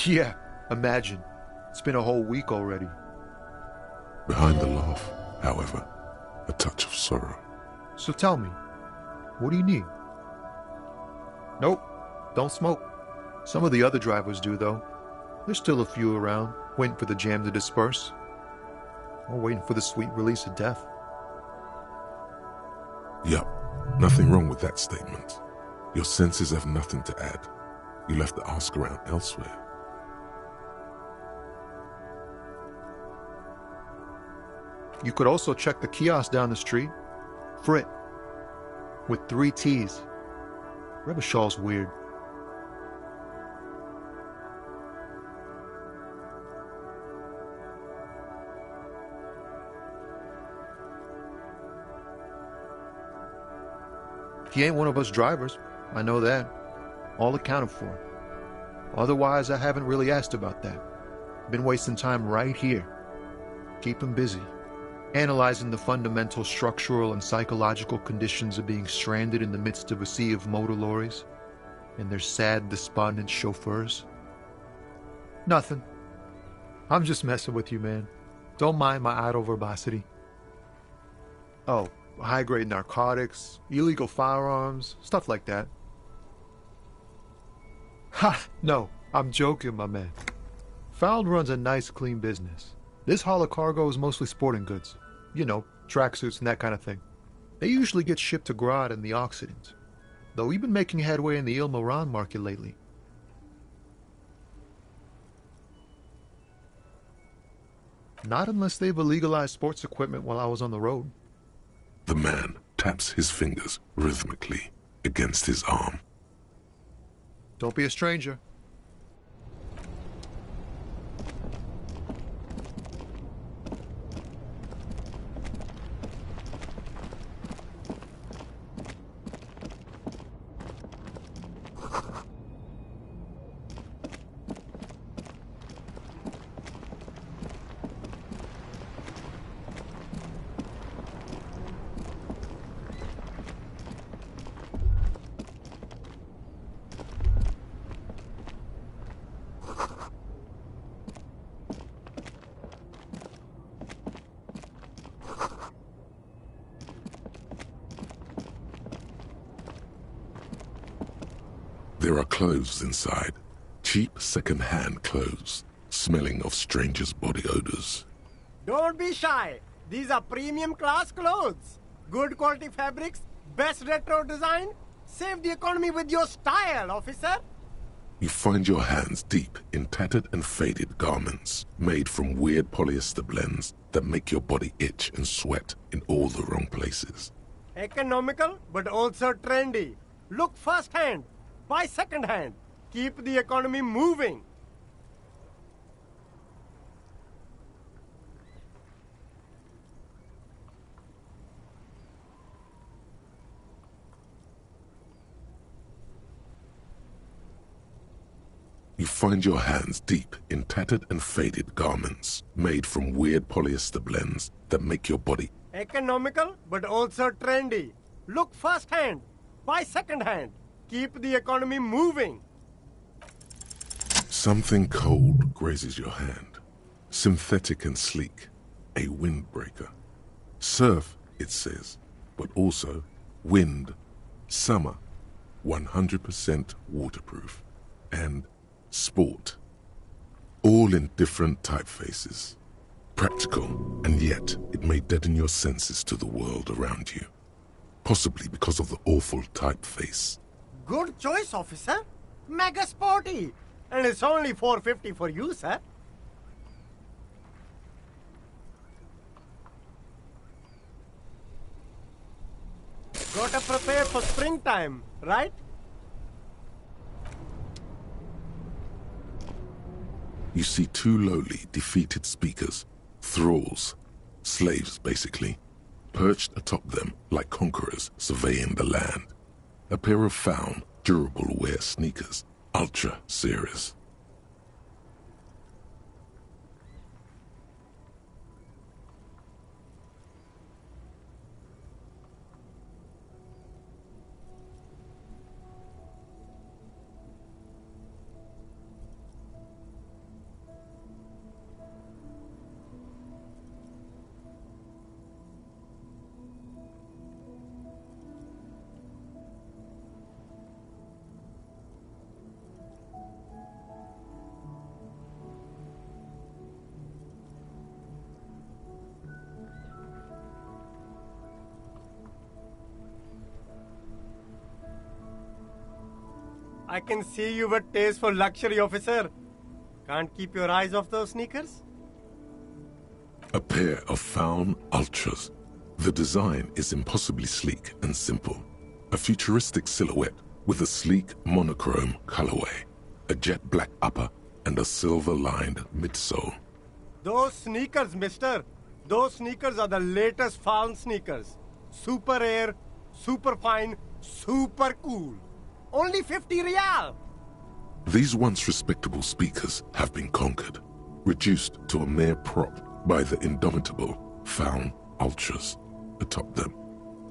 Yeah, imagine. It's been a whole week already. Behind the laugh, however, a touch of sorrow. So tell me, what do you need? Nope, don't smoke. Some of the other drivers do, though. There's still a few around, waiting for the jam to disperse. Or waiting for the sweet release of death. Yup, nothing wrong with that statement. Your senses have nothing to add. You left the ask around elsewhere. You could also check the kiosk down the street. Frit. With 3 T's. Revachol's weird. He ain't one of us drivers. I know that. All accounted for. Otherwise, I haven't really asked about that. Been wasting time right here. Keep him busy. Analyzing the fundamental structural and psychological conditions of being stranded in the midst of a sea of motor lorries and their sad, despondent chauffeurs. Nothing. I'm just messing with you, man. Don't mind my idle verbosity. Oh, high-grade narcotics, illegal firearms, stuff like that. Ha! No, I'm joking, my man. Found runs a nice, clean business. This haul of cargo is mostly sporting goods. You know, tracksuits and that kind of thing. They usually get shipped to Grodd and the Occident. Though we've been making headway in the Il Moran market lately. Not unless they've illegalized sports equipment while I was on the road. The man taps his fingers rhythmically against his arm. Don't be a stranger. There are clothes inside. Cheap second-hand clothes, smelling of strangers' body odors. Don't be shy. These are premium class clothes. Good quality fabrics, best retro design. Save the economy with your style, officer. You find your hands deep in tattered and faded garments made from weird polyester blends that make your body itch and sweat in all the wrong places. Economical, but also trendy. Look first-hand. Buy second-hand. Keep the economy moving. You find your hands deep in tattered and faded garments made from weird polyester blends that make your body Economical, but also trendy. Look first-hand. Buy second-hand. Keep the economy moving. Something cold grazes your hand. Synthetic and sleek. A windbreaker. Surf, it says, but also wind, summer, 100% waterproof, and sport. All in different typefaces. Practical, and yet it may deaden your senses to the world around you. Possibly because of the awful typeface. Good choice, officer. Mega sporty. And it's only $4.50 for you, sir. Gotta prepare for springtime, right? You see 2 lowly, defeated speakers, thralls, slaves basically, perched atop them like conquerors surveying the land. A pair of found, durable wear sneakers, ultra serious. I can see you've a taste for luxury, officer. Can't keep your eyes off those sneakers? A pair of Faun Ultras. The design is impossibly sleek and simple. A futuristic silhouette with a sleek monochrome colorway, a jet black upper, and a silver-lined midsole. Those sneakers, mister. Those sneakers are the latest Faun sneakers. Super air, super fine, super cool. Only 50 real. These once respectable speakers have been conquered, reduced to a mere prop by the indomitable Faun Ultras atop them.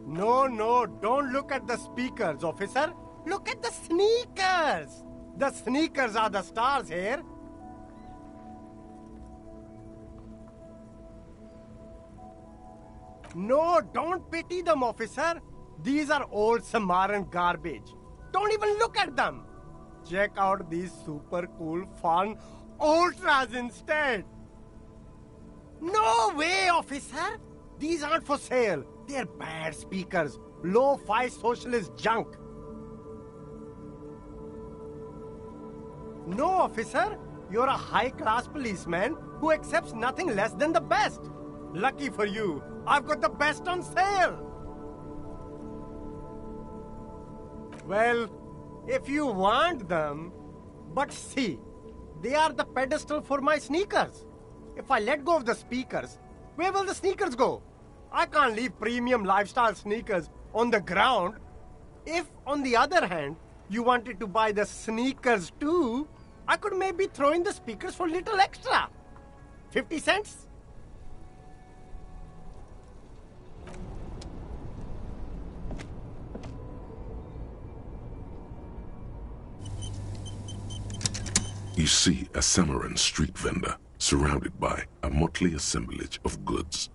No, don't look at the speakers, officer. Look at the sneakers. The sneakers are the stars here. No, don't pity them, officer. These are old Samaran garbage. Don't even look at them. Check out these super cool, fun Ultras instead. No way, officer. These aren't for sale. They're bad speakers. Low-fi socialist junk. No, officer. You're a high-class policeman who accepts nothing less than the best. Lucky for you, I've got the best on sale. Well, if you want them, but see, they are the pedestal for my sneakers. If I let go of the speakers, where will the sneakers go? I can't leave premium lifestyle sneakers on the ground. If, on the other hand, you wanted to buy the sneakers too, I could maybe throw in the speakers for little extra. 50 cents? You see a Samaran street vendor surrounded by a motley assemblage of goods.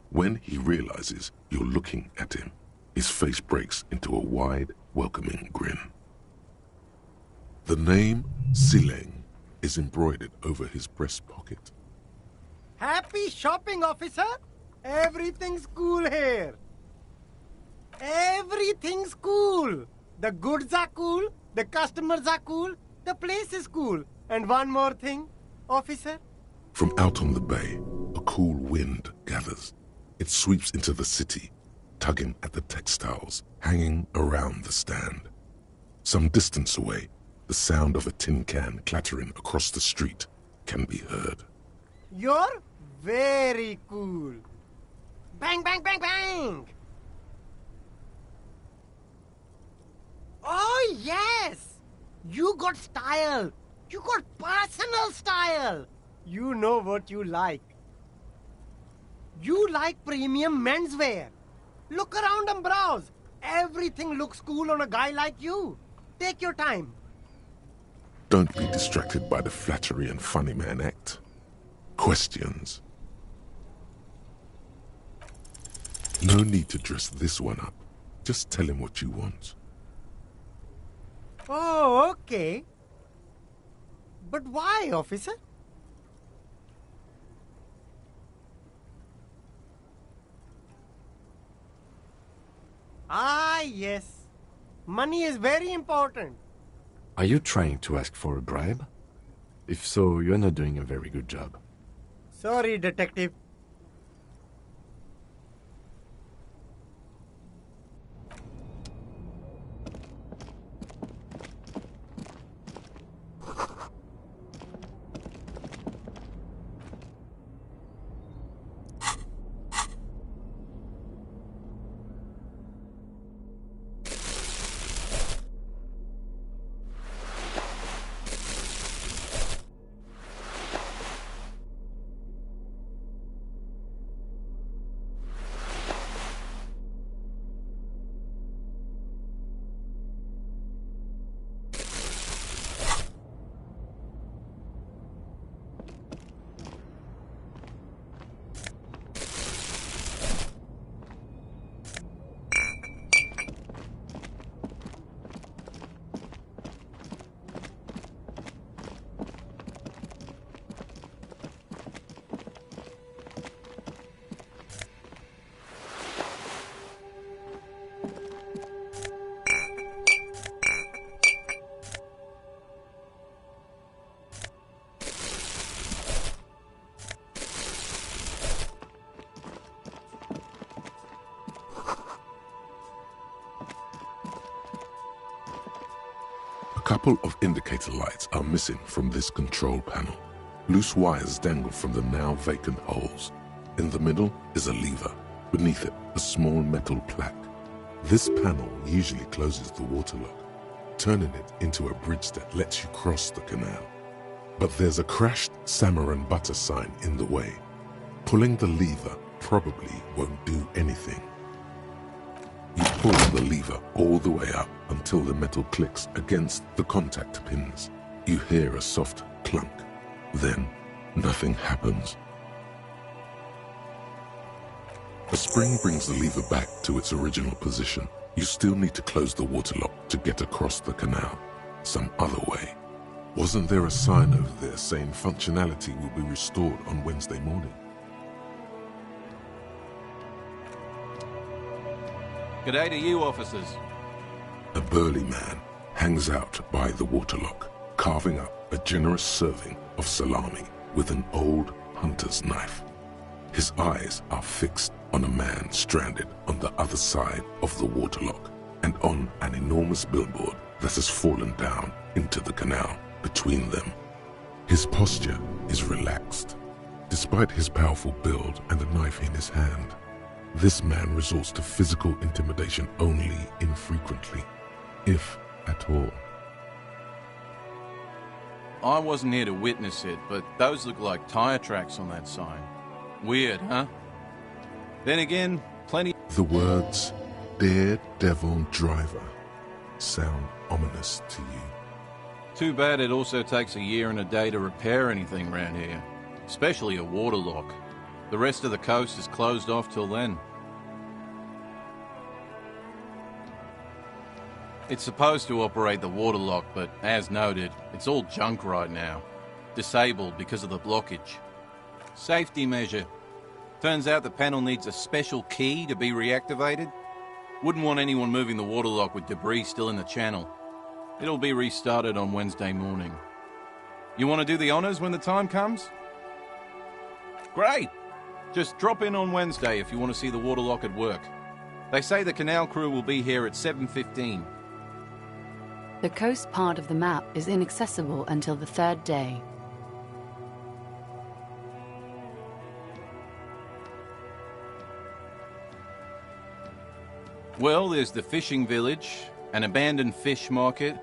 When he realizes you're looking at him, his face breaks into a wide, welcoming grin. The name Sileng is embroidered over his breast pocket. Happy shopping, officer! Everything's cool here. Everything's cool. The goods are cool, the customers are cool, the place is cool. And one more thing, officer. From out on the bay, a cool wind gathers. It sweeps into the city, tugging at the textiles hanging around the stand. Some distance away, the sound of a tin can clattering across the street can be heard. You're very cool. Bang, bang, bang, bang! Oh, yes! You got style. You got personal style. You know what you like. You like premium menswear. Look around and browse. Everything looks cool on a guy like you. Take your time. Don't be distracted by the flattery and funny man act. Questions. No need to dress this one up. Just tell him what you want. Oh, okay. But why, officer? Ah, yes. Money is very important. Are you trying to ask for a bribe? If so, you're not doing a very good job. Sorry, detective. couple of indicator lights are missing from this control panel. Loose wires dangle from the now vacant holes. In the middle is a lever. Beneath it, a small metal plaque. This panel usually closes the waterlock, turning it into a bridge that lets you cross the canal. But there's a crashed salmon and butter sign in the way. Pulling the lever probably won't do anything. You pull the lever all the way up until the metal clicks against the contact pins. You hear a soft clunk. Then, nothing happens. A spring brings the lever back to its original position. You still need to close the waterlock to get across the canal. Some other way. Wasn't there a sign over there saying functionality will be restored on Wednesday morning? G'day to you, officers. A burly man hangs out by the waterlock, carving up a generous serving of salami with an old hunter's knife. His eyes are fixed on a man stranded on the other side of the waterlock and on an enormous billboard that has fallen down into the canal between them. His posture is relaxed. Despite his powerful build and a knife in his hand, this man resorts to physical intimidation only infrequently, if at all. I wasn't here to witness it, but those look like tire tracks on that sign. Weird, huh? Then again, plenty... The words, Daredevil Driver, sound ominous to you. Too bad it also takes a year and a day to repair anything around here, especially a waterlock. The rest of the coast is closed off till then. It's supposed to operate the waterlock, but as noted, it's all junk right now. Disabled because of the blockage. Safety measure. Turns out the panel needs a special key to be reactivated. Wouldn't want anyone moving the waterlock with debris still in the channel. It'll be restarted on Wednesday morning. You want to do the honors when the time comes? Great! Just drop in on Wednesday if you want to see the waterlock at work. They say the canal crew will be here at 7:15. The coast part of the map is inaccessible until the third day. Well, there's the fishing village, an abandoned fish market,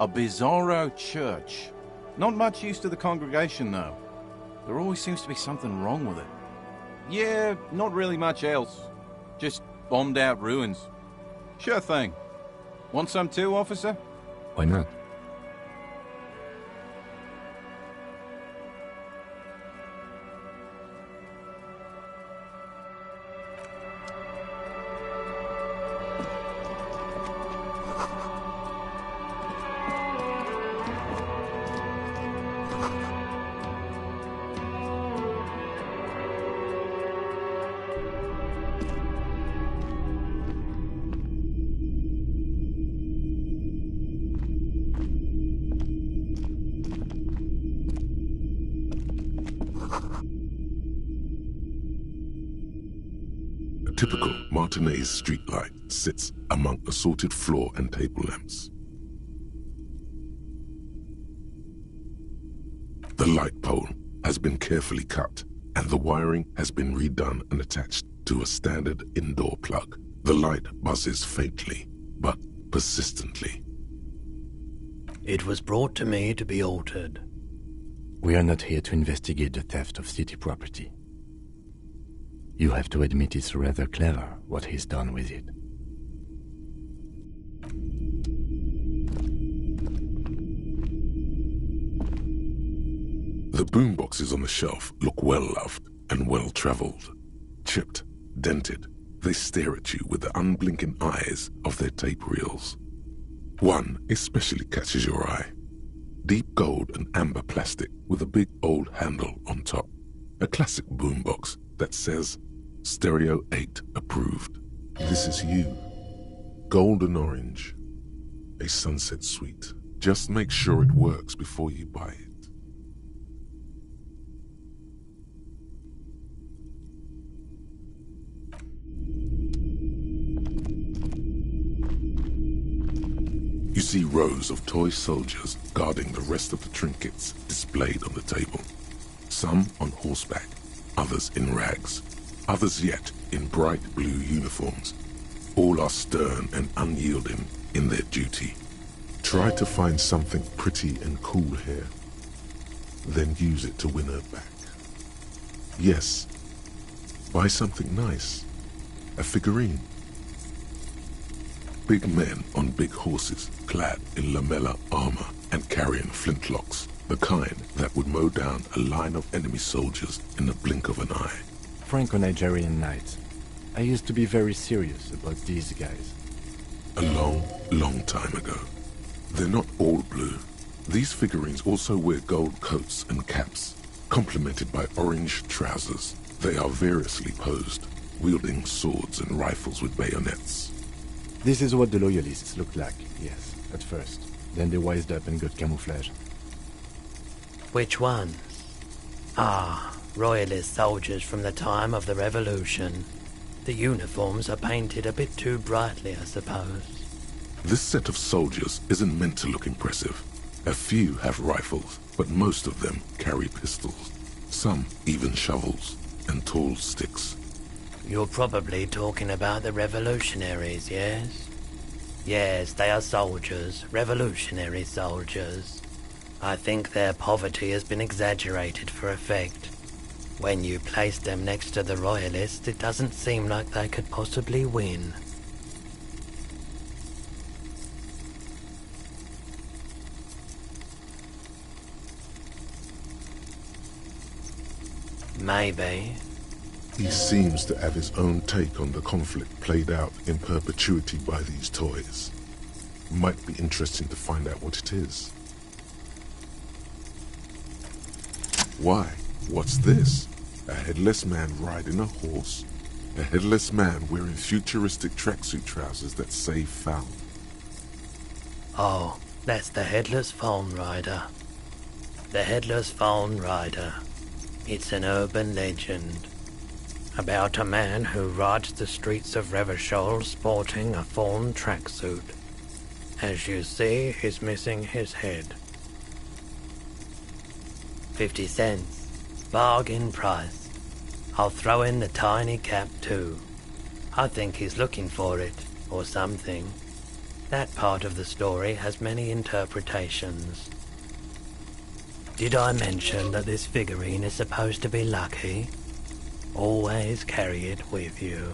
a bizarro church. Not much use to the congregation, though. There always seems to be something wrong with it. Yeah, not really much else. Just bombed out ruins. Sure thing. Want some too, officer? Why not? A typical Martinez streetlight sits among assorted floor and table lamps. The light pole has been carefully cut, and the wiring has been redone and attached to a standard indoor plug. The light buzzes faintly, but persistently. It was brought to me to be altered. We are not here to investigate the theft of city property. You have to admit it's rather clever what he's done with it. The boomboxes on the shelf look well-loved and well-traveled. Chipped, dented, they stare at you with the unblinking eyes of their tape reels. One especially catches your eye. Deep gold and amber plastic with a big old handle on top. A classic boombox that says, Stereo 8 approved. This is you. Golden orange. A sunset suite. Just make sure it works before you buy it. You see rows of toy soldiers guarding the rest of the trinkets displayed on the table. Some on horseback, others in rags, others yet in bright blue uniforms. All are stern and unyielding in their duty. Try to find something pretty and cool here, then use it to win her back. Yes, buy something nice, a figurine. Big men on big horses, clad in lamella armor and carrying flintlocks, the kind that would mow down a line of enemy soldiers in the blink of an eye. Franco-Nigerian knights. I used to be very serious about these guys. A long, long time ago. They're not all blue. These figurines also wear gold coats and caps, complemented by orange trousers. They are variously posed, wielding swords and rifles with bayonets. This is what the Loyalists looked like, yes, at first. Then they wised up and got camouflage. Which ones? Ah, Royalist soldiers from the time of the Revolution. The uniforms are painted a bit too brightly, I suppose. This set of soldiers isn't meant to look impressive. A few have rifles, but most of them carry pistols. Some even shovels and tall sticks. You're probably talking about the revolutionaries, yes? Yes, they are soldiers, revolutionary soldiers. I think their poverty has been exaggerated for effect. When you place them next to the Royalists, it doesn't seem like they could possibly win. Maybe. He seems to have his own take on the conflict played out in perpetuity by these toys. Might be interesting to find out what it is. Why? What's this? A headless man riding a horse? A headless man wearing futuristic tracksuit trousers that say foul. Oh, that's the Headless Phone Rider. The Headless Phone Rider. It's an urban legend about a man who rides the streets of Revachol sporting a fawn tracksuit. As you see, he's missing his head. 50 cents. Bargain price. I'll throw in the tiny cap too. I think he's looking for it, or something. That part of the story has many interpretations. Did I mention that this figurine is supposed to be lucky? Always carry it with you.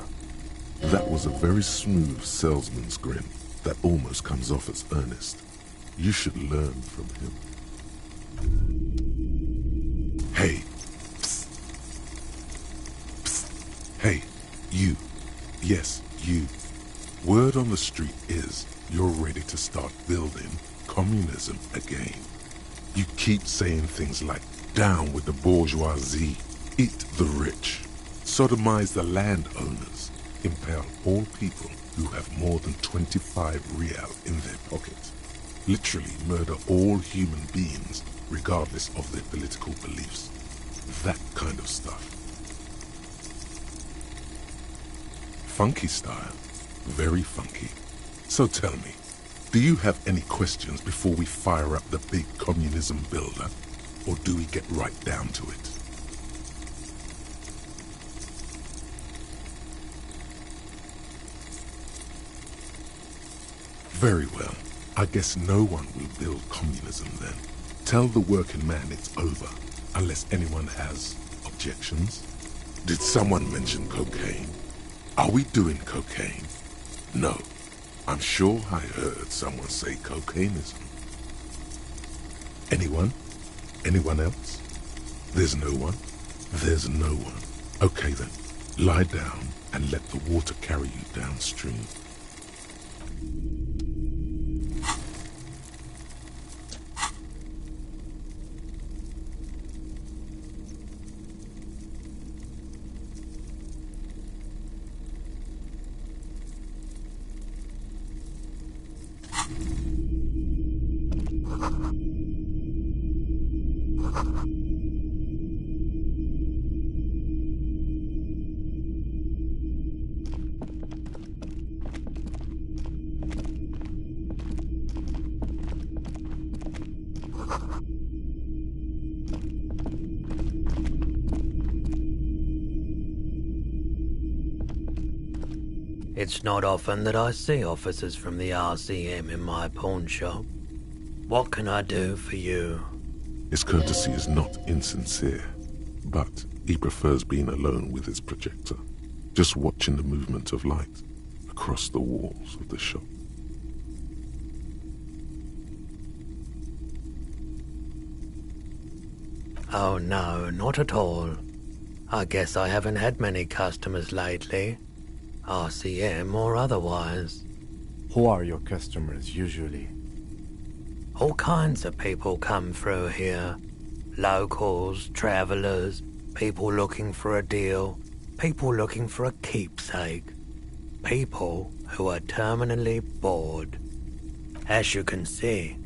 That was a very smooth salesman's grin that almost comes off as earnest. You should learn from him. Hey. Psst. Psst. Hey, you. Yes, you. Word on the street is you're ready to start building communism again. You keep saying things like, down with the bourgeoisie, eat the rich, sodomize the landowners, impale all people who have more than 25 real in their pocket, literally murder all human beings regardless of their political beliefs. That kind of stuff. Funky style. Very funky. So tell me, do you have any questions before we fire up the big communism builder? Or do we get right down to it? Very well. I guess no one will build communism then. Tell the working man it's over, unless anyone has objections. Did someone mention cocaine? Are we doing cocaine? No. I'm sure I heard someone say cocainism. Anyone? Anyone else? There's no one? There's no one. Okay then, lie down and let the water carry you downstream. It's not often that I see officers from the RCM in my pawn shop. What can I do for you? His courtesy is not insincere, but he prefers being alone with his projector, just watching the movement of light across the walls of the shop. Oh no, not at all. I guess I haven't had many customers lately, RCM or otherwise. Who are your customers usually? All kinds of people come through here. Locals, travelers, people looking for a deal, people looking for a keepsake. People who are terminally bored. As you can see,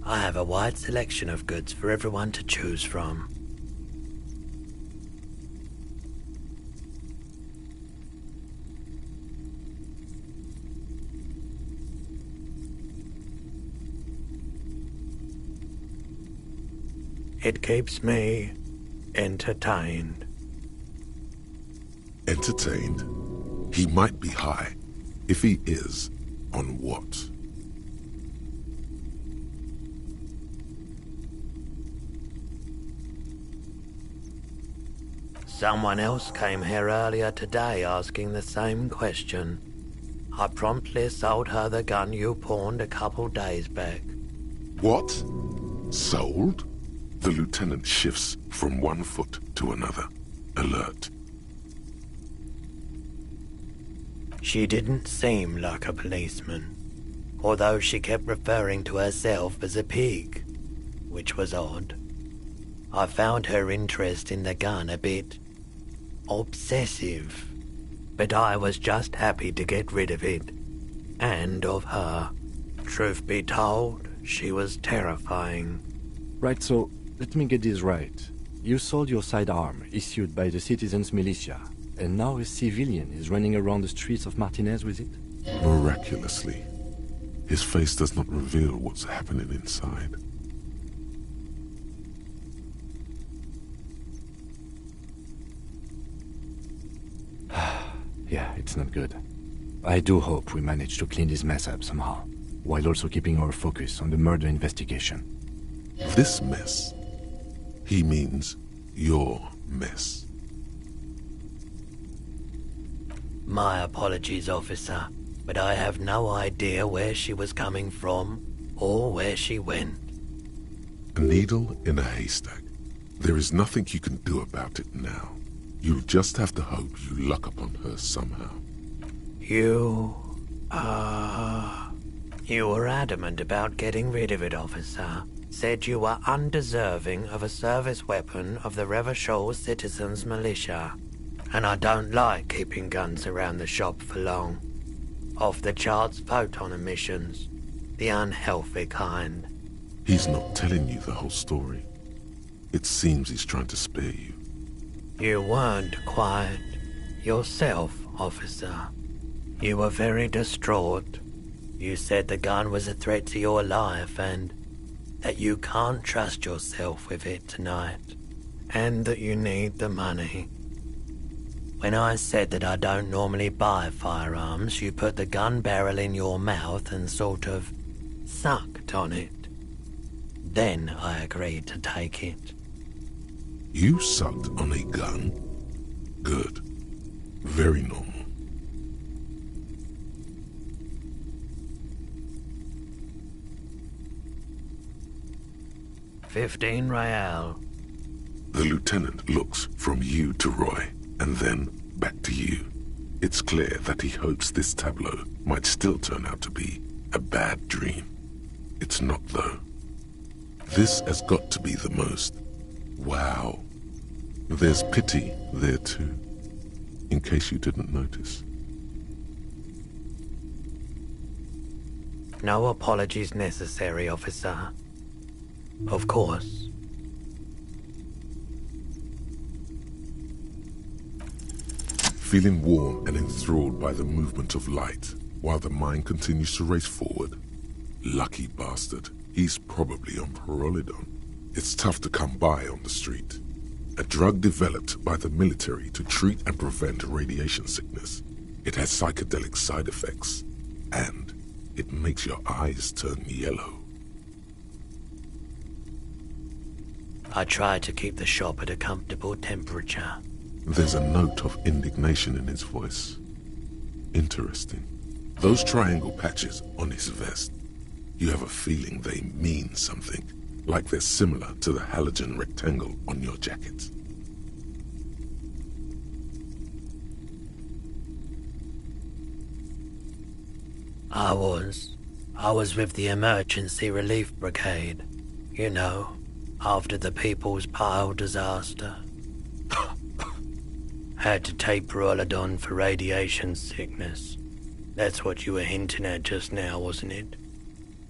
I have a wide selection of goods for everyone to choose from. It keeps me entertained. Entertained? He might be high. If he is, on what? Someone else came here earlier today asking the same question. I promptly sold her the gun you pawned a couple days back. What? Sold? The lieutenant shifts from one foot to another, alert. She didn't seem like a policeman, although she kept referring to herself as a pig, which was odd. I found her interest in the gun a bit obsessive, but I was just happy to get rid of it, and of her. Truth be told, she was terrifying. Right, so let me get this right. You sold your sidearm, issued by the citizens' militia, and now a civilian is running around the streets of Martinez with it? Miraculously. His face does not reveal what's happening inside. Yeah, it's not good. I do hope we manage to clean this mess up somehow, while also keeping our focus on the murder investigation. This mess? He means your mess. My apologies, officer, but I have no idea where she was coming from or where she went. A needle in a haystack. There is nothing you can do about it now. You'll just have to hope you luck upon her somehow. You were adamant about getting rid of it, officer. Said you were undeserving of a service weapon of the Revachol Citizens Militia. And I don't like keeping guns around the shop for long. Off-the-charts photon emissions. The unhealthy kind. He's not telling you the whole story. It seems he's trying to spare you. You weren't quiet yourself, officer. You were very distraught. You said the gun was a threat to your life and that you can't trust yourself with it tonight, and that you need the money. When I said that I don't normally buy firearms, you put the gun barrel in your mouth and sort of sucked on it. Then I agreed to take it. You sucked on a gun? Good. Very normal. $15 real. The lieutenant looks from you to Roy, and then back to you. It's clear that he hopes this tableau might still turn out to be a bad dream. It's not, though. This has got to be the most. Wow. There's pity there, too, in case you didn't notice. No apologies necessary, officer. Of course. Feeling warm and enthralled by the movement of light, while the mind continues to race forward. Lucky bastard. He's probably on Pyrrolidon. It's tough to come by on the street. A drug developed by the military to treat and prevent radiation sickness. It has psychedelic side effects, and it makes your eyes turn yellow. I try to keep the shop at a comfortable temperature. There's a note of indignation in his voice. Interesting. Those triangle patches on his vest, you have a feeling they mean something, like they're similar to the halogen rectangle on your jacket. I was with the Emergency Relief Brigade, you know, after the People's Pile disaster. Had to take Pyrrolidon for radiation sickness. That's what you were hinting at just now, wasn't it?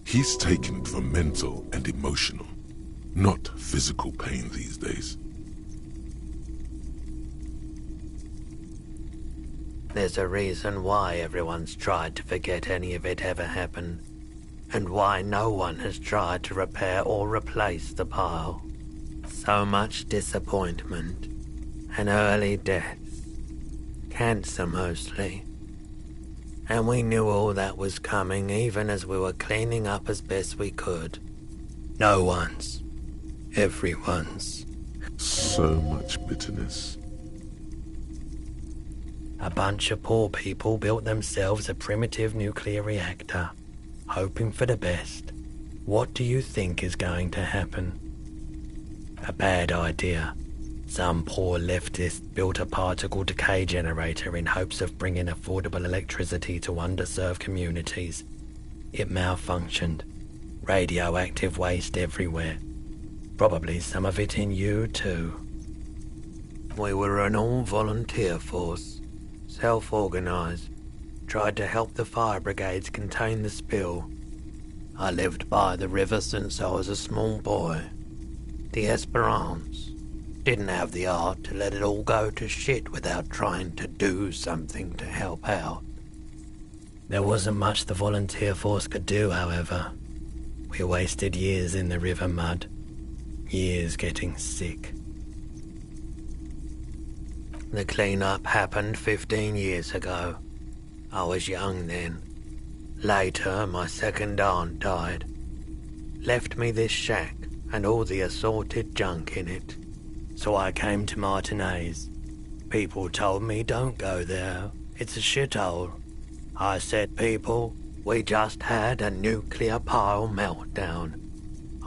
He's taken it for mental and emotional, not physical pain these days. There's a reason why everyone's tried to forget any of it ever happened, and why no one has tried to repair or replace the pile. So much disappointment, and early deaths. Cancer mostly. And we knew all that was coming even as we were cleaning up as best we could. No one's. Everyone's. So much bitterness. A bunch of poor people built themselves a primitive nuclear reactor, hoping for the best. What do you think is going to happen? A bad idea. Some poor leftist built a particle decay generator in hopes of bringing affordable electricity to underserved communities. It malfunctioned. Radioactive waste everywhere. Probably some of it in you too. We were an all-volunteer force. Self-organized. Tried to help the fire brigades contain the spill. I lived by the river since I was a small boy. The Esperance. Didn't have the art to let it all go to shit without trying to do something to help out. There wasn't much the volunteer force could do, however. We wasted years in the river mud. Years getting sick. The clean-up happened 15 years ago. I was young then. Later, my second aunt died. Left me this shack and all the assorted junk in it. So I came to Martinez. People told me don't go there. It's a shithole. I said, people, we just had a nuclear pile meltdown.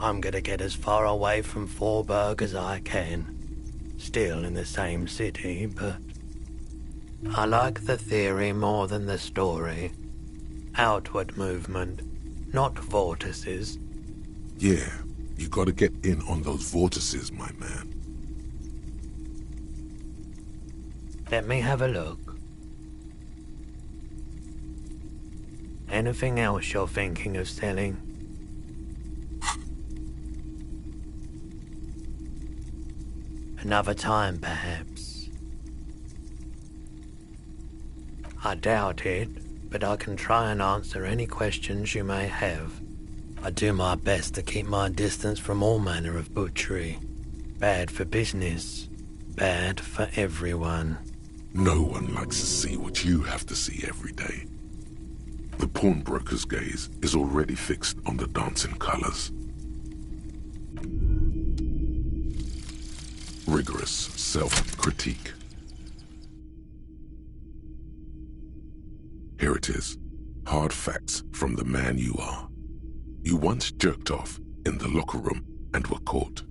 I'm gonna get as far away from Forburg as I can. Still in the same city, but I like the theory more than the story. Outward movement, not vortices. Yeah, you gotta get in on those vortices, my man. Let me have a look. Anything else you're thinking of selling? Another time, perhaps. I doubt it, but I can try and answer any questions you may have. I do my best to keep my distance from all manner of butchery. Bad for business, bad for everyone. No one likes to see what you have to see every day. The pawnbroker's gaze is already fixed on the dancing colors. Rigorous self-critique. Here it is. Hard facts from the man you are. You once jerked off in the locker room and were caught.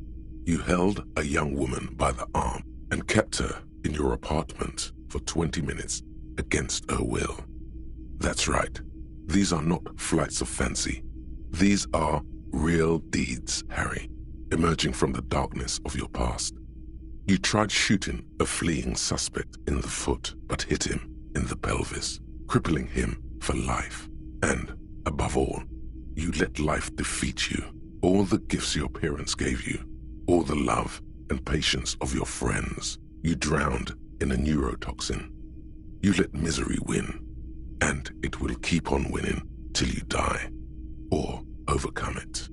You held a young woman by the arm and kept her in your apartment for 20 minutes against her will. That's right. These are not flights of fancy. These are real deeds, Harry, emerging from the darkness of your past. You tried shooting a fleeing suspect in the foot, but hit him in the pelvis, crippling him for life. And, above all, you let life defeat you. All the gifts your parents gave you, all the love and patience of your friends, you drowned in a neurotoxin. You let misery win, and it will keep on winning till you die, or overcome it.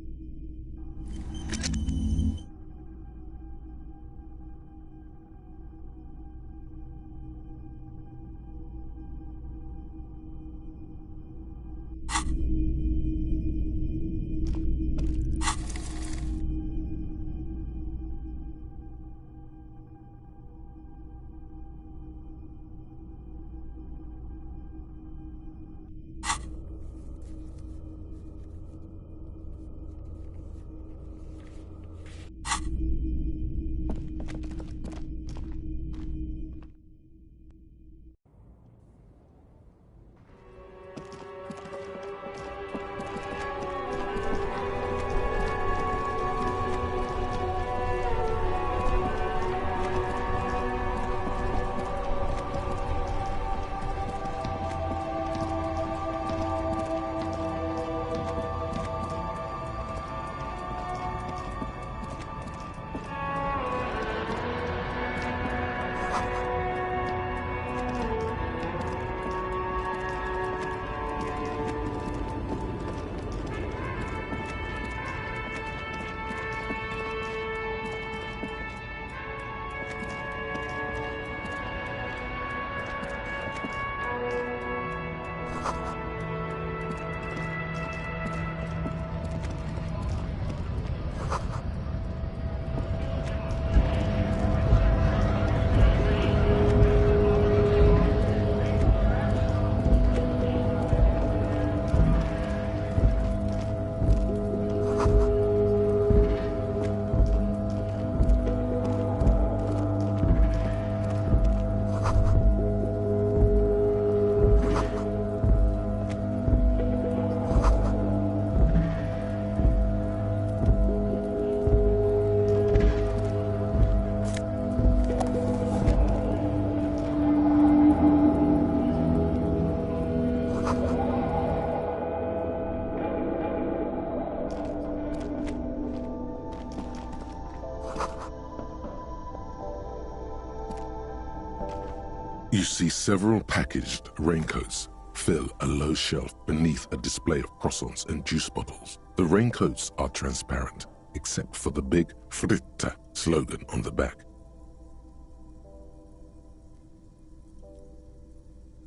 You see several packaged raincoats fill a low shelf beneath a display of croissants and juice bottles. The raincoats are transparent, except for the big Fritta slogan on the back.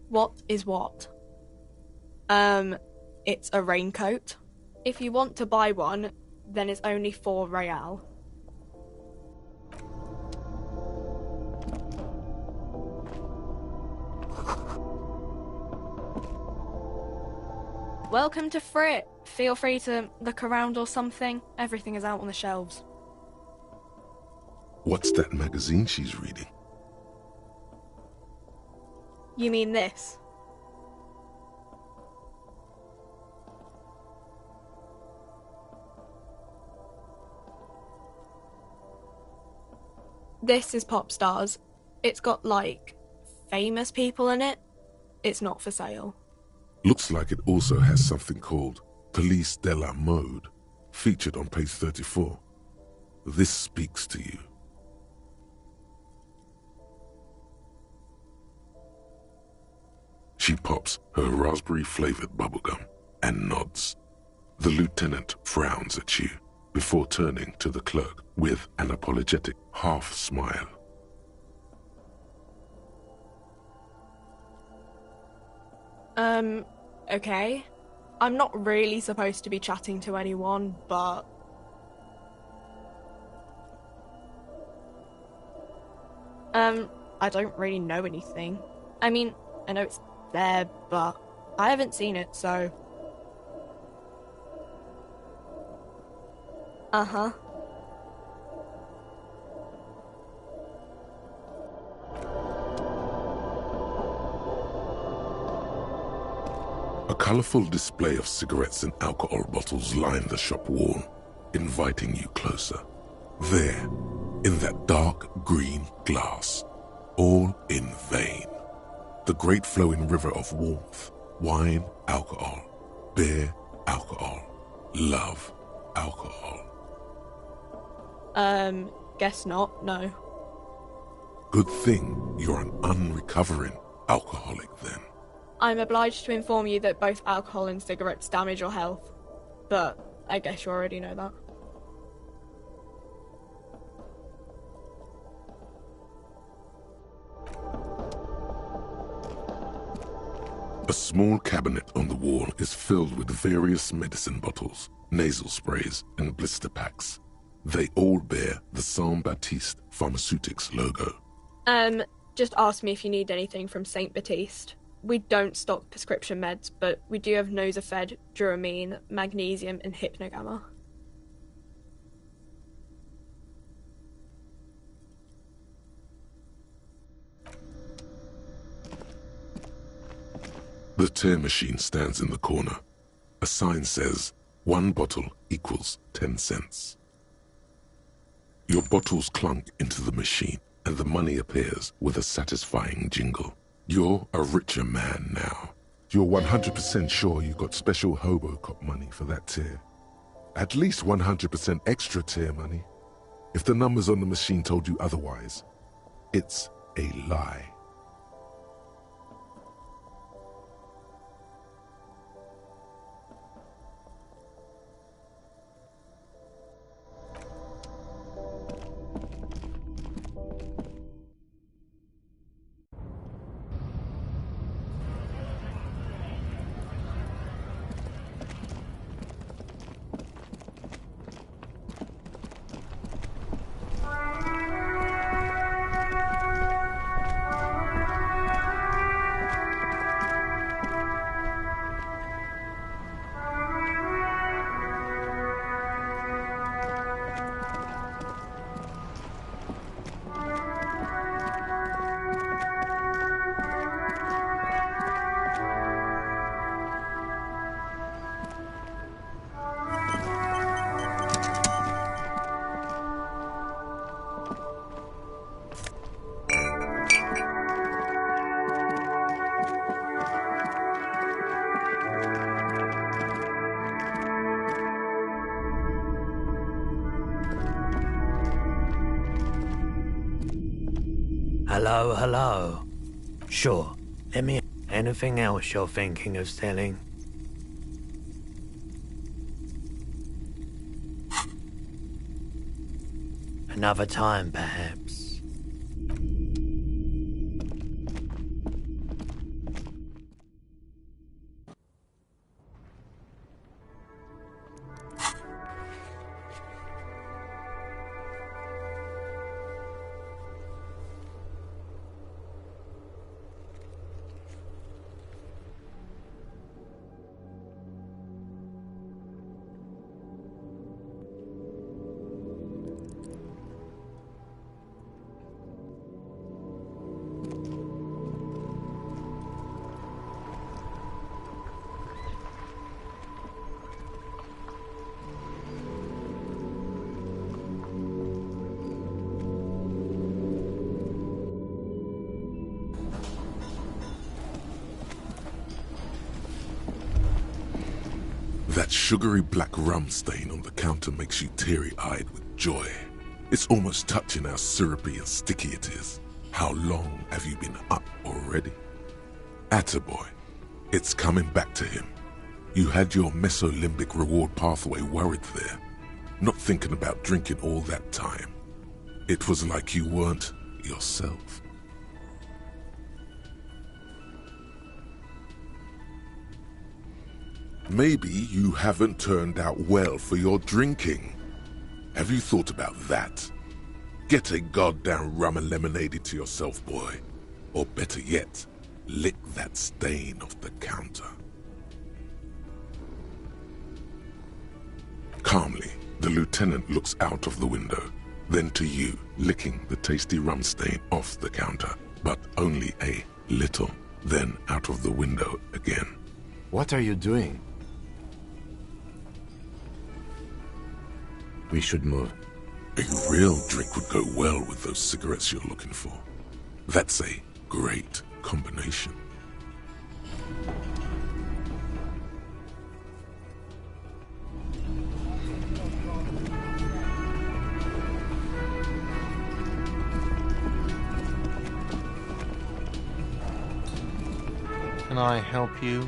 What is what? It's a raincoat. If you want to buy one, then it's only 4 real. Welcome to Frit. Feel free to look around or something. Everything is out on the shelves. What's that magazine she's reading? You mean this? This is Pop Stars. It's got, like, famous people in it. It's not for sale. Looks like it also has something called Police de la Mode, featured on page 34. This speaks to you. She pops her raspberry-flavored bubblegum and nods. The lieutenant frowns at you before turning to the clerk with an apologetic half-smile. Okay. I'm not really supposed to be chatting to anyone, but... I don't really know anything. I mean, I know it's there, but I haven't seen it, so... Uh-huh. A colorful display of cigarettes and alcohol bottles line the shop wall, inviting you closer. There, in that dark green glass, all in vain. The great flowing river of warmth, wine, alcohol, beer, alcohol, love, alcohol. Guess not, no. Good thing you're an unrecovering alcoholic then. I'm obliged to inform you that both alcohol and cigarettes damage your health, but I guess you already know that. A small cabinet on the wall is filled with various medicine bottles, nasal sprays, and blister packs. They all bear the Saint Baptiste Pharmaceutics logo. Just ask me if you need anything from Saint Baptiste. We don't stock prescription meds, but we do have Nosafed, Duramine, magnesium, and Hypnogamma. The tear machine stands in the corner. A sign says, 1 bottle equals 10 cents. Your bottles clunk into the machine, and the money appears with a satisfying jingle. You're a richer man now. You're 100% sure you got special Hobocop money for that tear. At least 100% extra tear money. If the numbers on the machine told you otherwise, it's a lie. Hello, hello. Sure. Let me... Anything else you're thinking of selling? Another time, perhaps. That sugary black rum stain on the counter makes you teary-eyed with joy. It's almost touching how syrupy and sticky it is. How long have you been up already? Attaboy. It's coming back to him. You had your mesolimbic reward pathway worried there, not thinking about drinking all that time. It was like you weren't yourself. Maybe you haven't turned out well for your drinking. Have you thought about that? Get a goddamn rum and lemonade to yourself, boy. Or better yet, lick that stain off the counter. Calmly, the lieutenant looks out of the window, then to you, licking the tasty rum stain off the counter, but only a little, then out of the window again. What are you doing? We should move. A real drink would go well with those cigarettes you're looking for. That's a great combination. Can I help you?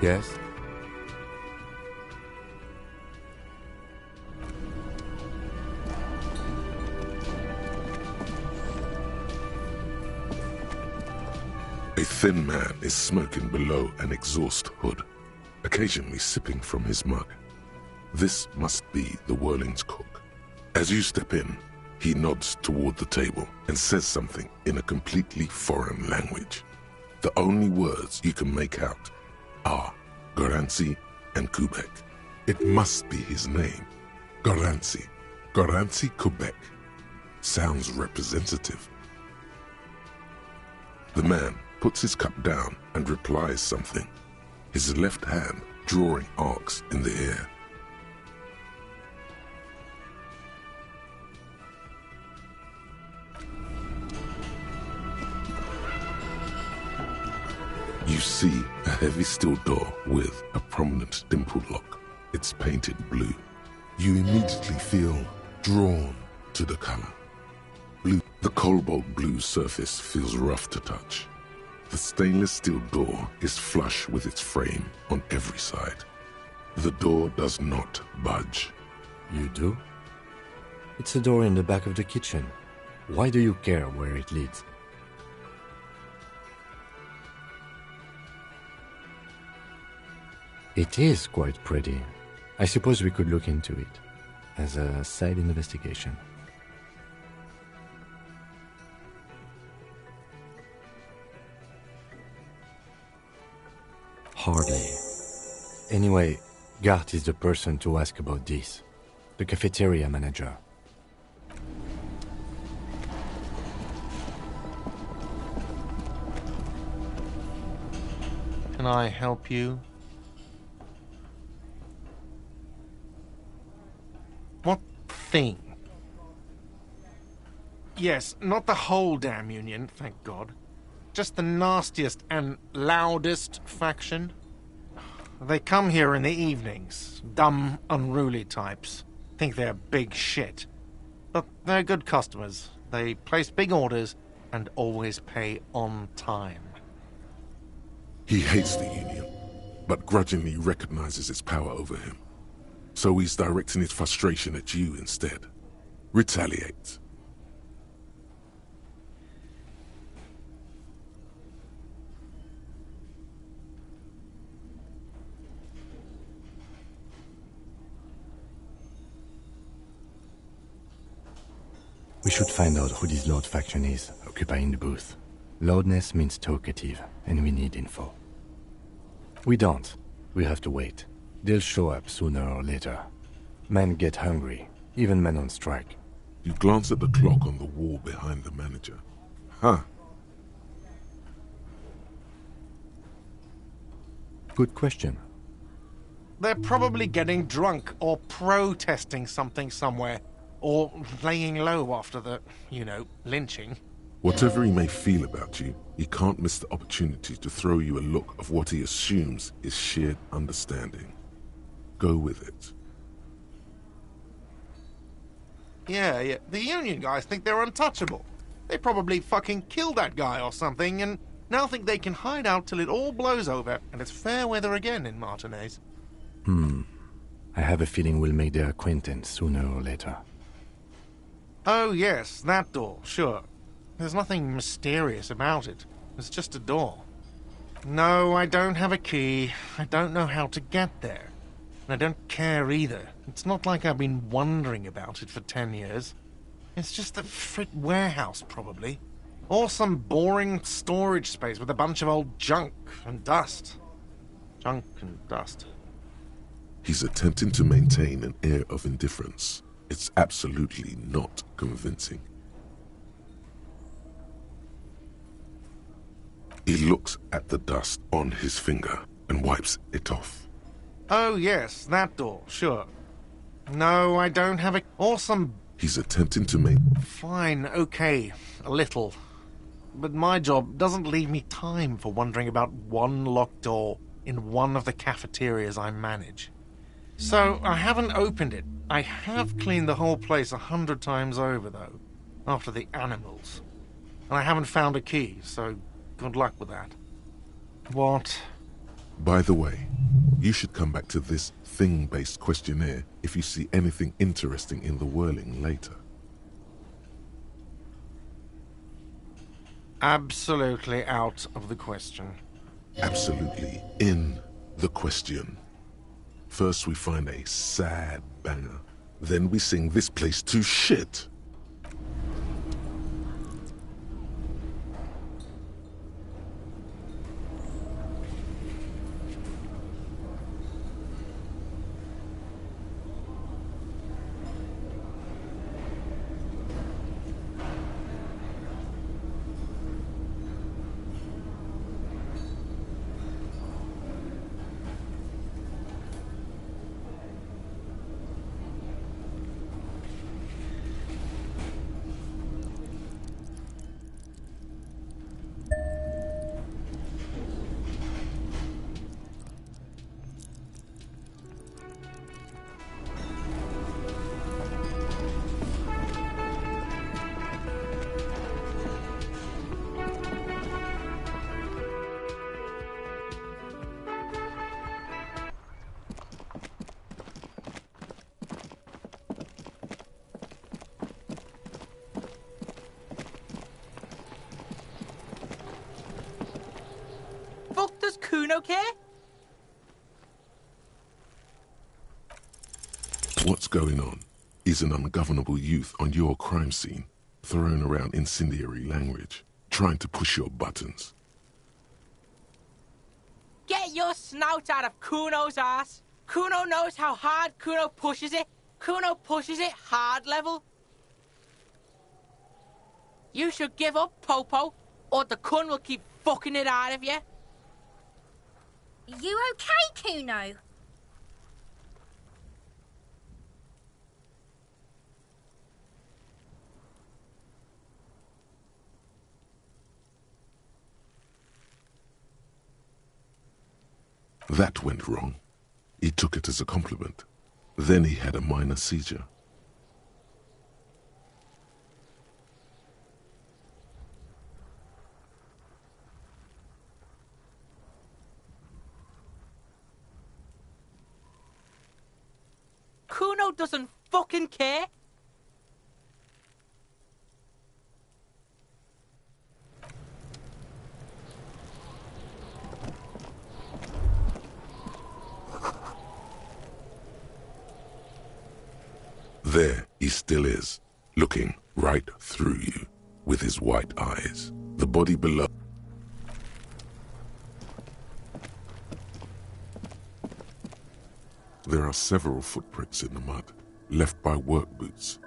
Yes? A thin man is smoking below an exhaust hood, occasionally sipping from his mug. This must be the Whirling's cook. As you step in, he nods toward the table and says something in a completely foreign language. The only words you can make out are Goranci and Kubek. It must be his name. Goranci. Goranci Kubek. Sounds representative. The man puts his cup down and replies something, his left hand drawing arcs in the air. You see a heavy steel door with a prominent dimpled lock. It's painted blue. You immediately feel drawn to the color. Blue. The cobalt blue surface feels rough to touch. The stainless steel door is flush with its frame on every side. The door does not budge. You do? It's a door in the back of the kitchen. Why do you care where it leads? It is quite pretty. I suppose we could look into it as a side investigation. Hardly. Anyway, Gart is the person to ask about this. The cafeteria manager. Can I help you? What thing? Yes, not the whole damn union, thank God. Just the nastiest and loudest faction. They come here in the evenings. Dumb, unruly types. Think they're big shit. But they're good customers. They place big orders and always pay on time. He hates the Union, but grudgingly recognizes its power over him. So he's directing his frustration at you instead. Retaliate. We should find out who this Lord faction is, occupying the booth. Loudness means talkative, and we need info. We don't. We have to wait. They'll show up sooner or later. Men get hungry, even men on strike. You glance at the clock on the wall behind the manager. Huh. Good question. They're probably getting drunk or protesting something somewhere. Or laying low after the, lynching. Whatever he may feel about you, he can't miss the opportunity to throw you a look of what he assumes is shared understanding. Go with it. Yeah. The Union guys think they're untouchable. They probably fucking killed that guy or something, and now think they can hide out till it all blows over, and it's fair weather again in Martinez. I have a feeling we'll make their acquaintance sooner or later. Oh yes, that door, sure. There's nothing mysterious about it. It's just a door. No, I don't have a key. I don't know how to get there. And I don't care either. It's not like I've been wondering about it for 10 years. It's just a frit warehouse, probably. Or some boring storage space with a bunch of old junk and dust. Junk and dust. He's attempting to maintain an air of indifference. It's absolutely not convincing. He looks at the dust on his finger and wipes it off. Oh yes, that door, sure. No, I don't have a... Or some... He's attempting to make... Fine, okay, a little. But my job doesn't leave me time for wondering about one locked door in one of the cafeterias I manage. So, I haven't opened it. I have cleaned the whole place 100 times over, though, after the animals. And I haven't found a key, so good luck with that. What? By the way, you should come back to this thing-based questionnaire if you see anything interesting in the whirling later. Absolutely out of the question. Absolutely in the question. First we find a sad banger, then we sing this place to shit. Fuck, does Kuno care? going on is an ungovernable youth on your crime scene, throwing around incendiary language, trying to push your buttons. Get your snout out of Kuno's ass. Kuno knows how hard Kuno pushes it. Kuno pushes it hard level. You should give up, Popo, or the Kun will keep fucking it out of you. You okay, Kuno? That went wrong. He took it as a compliment. Then he had a minor seizure. Kuno doesn't fucking care. There he still is, looking right through you with his white eyes. The body below. There are several footprints in the mud, left by work boots.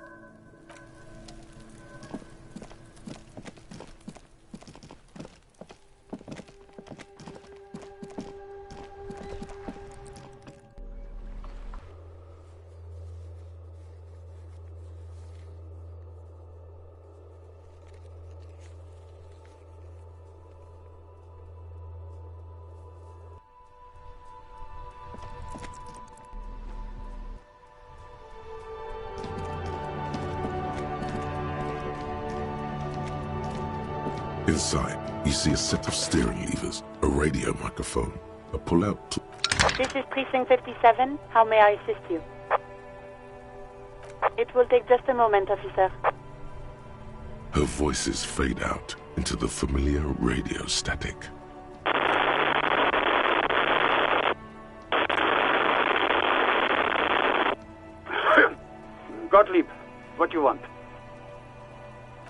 Inside, you see a set of steering levers, a radio microphone, a pull-out tool. This is Precinct 57. How may I assist you? It will take just a moment, officer. Her voices fade out into the familiar radio static. Gottlieb, what do you want?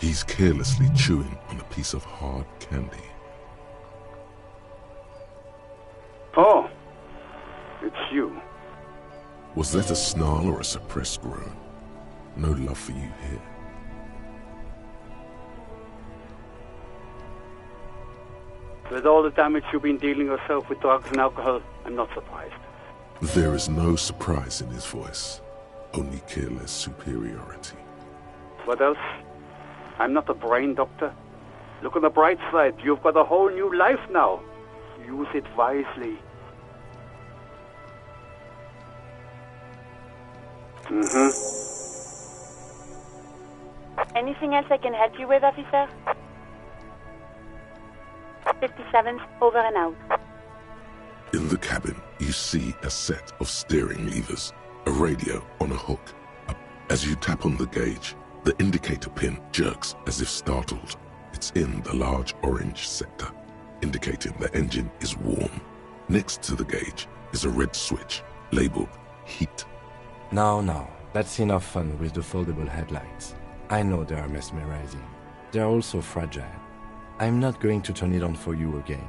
He's carelessly chewing on a piece of hard candy. Oh, it's you. Was that a snarl or a suppressed groan? No love for you here. With all the damage you've been dealing yourself with drugs and alcohol, I'm not surprised. There is no surprise in his voice, only careless superiority. What else? I'm not a brain doctor. Look on the bright side. You've got a whole new life now. Use it wisely. Anything else I can help you with, officer? 57, over and out. In the cabin, you see a set of steering levers, a radio on a hook. As you tap on the gauge, the indicator pin jerks as if startled. It's in the large orange sector, indicating the engine is warm. Next to the gauge is a red switch, labeled heat. No, that's enough fun with the foldable headlights. I know they are mesmerizing. They're also fragile. I'm not going to turn it on for you again.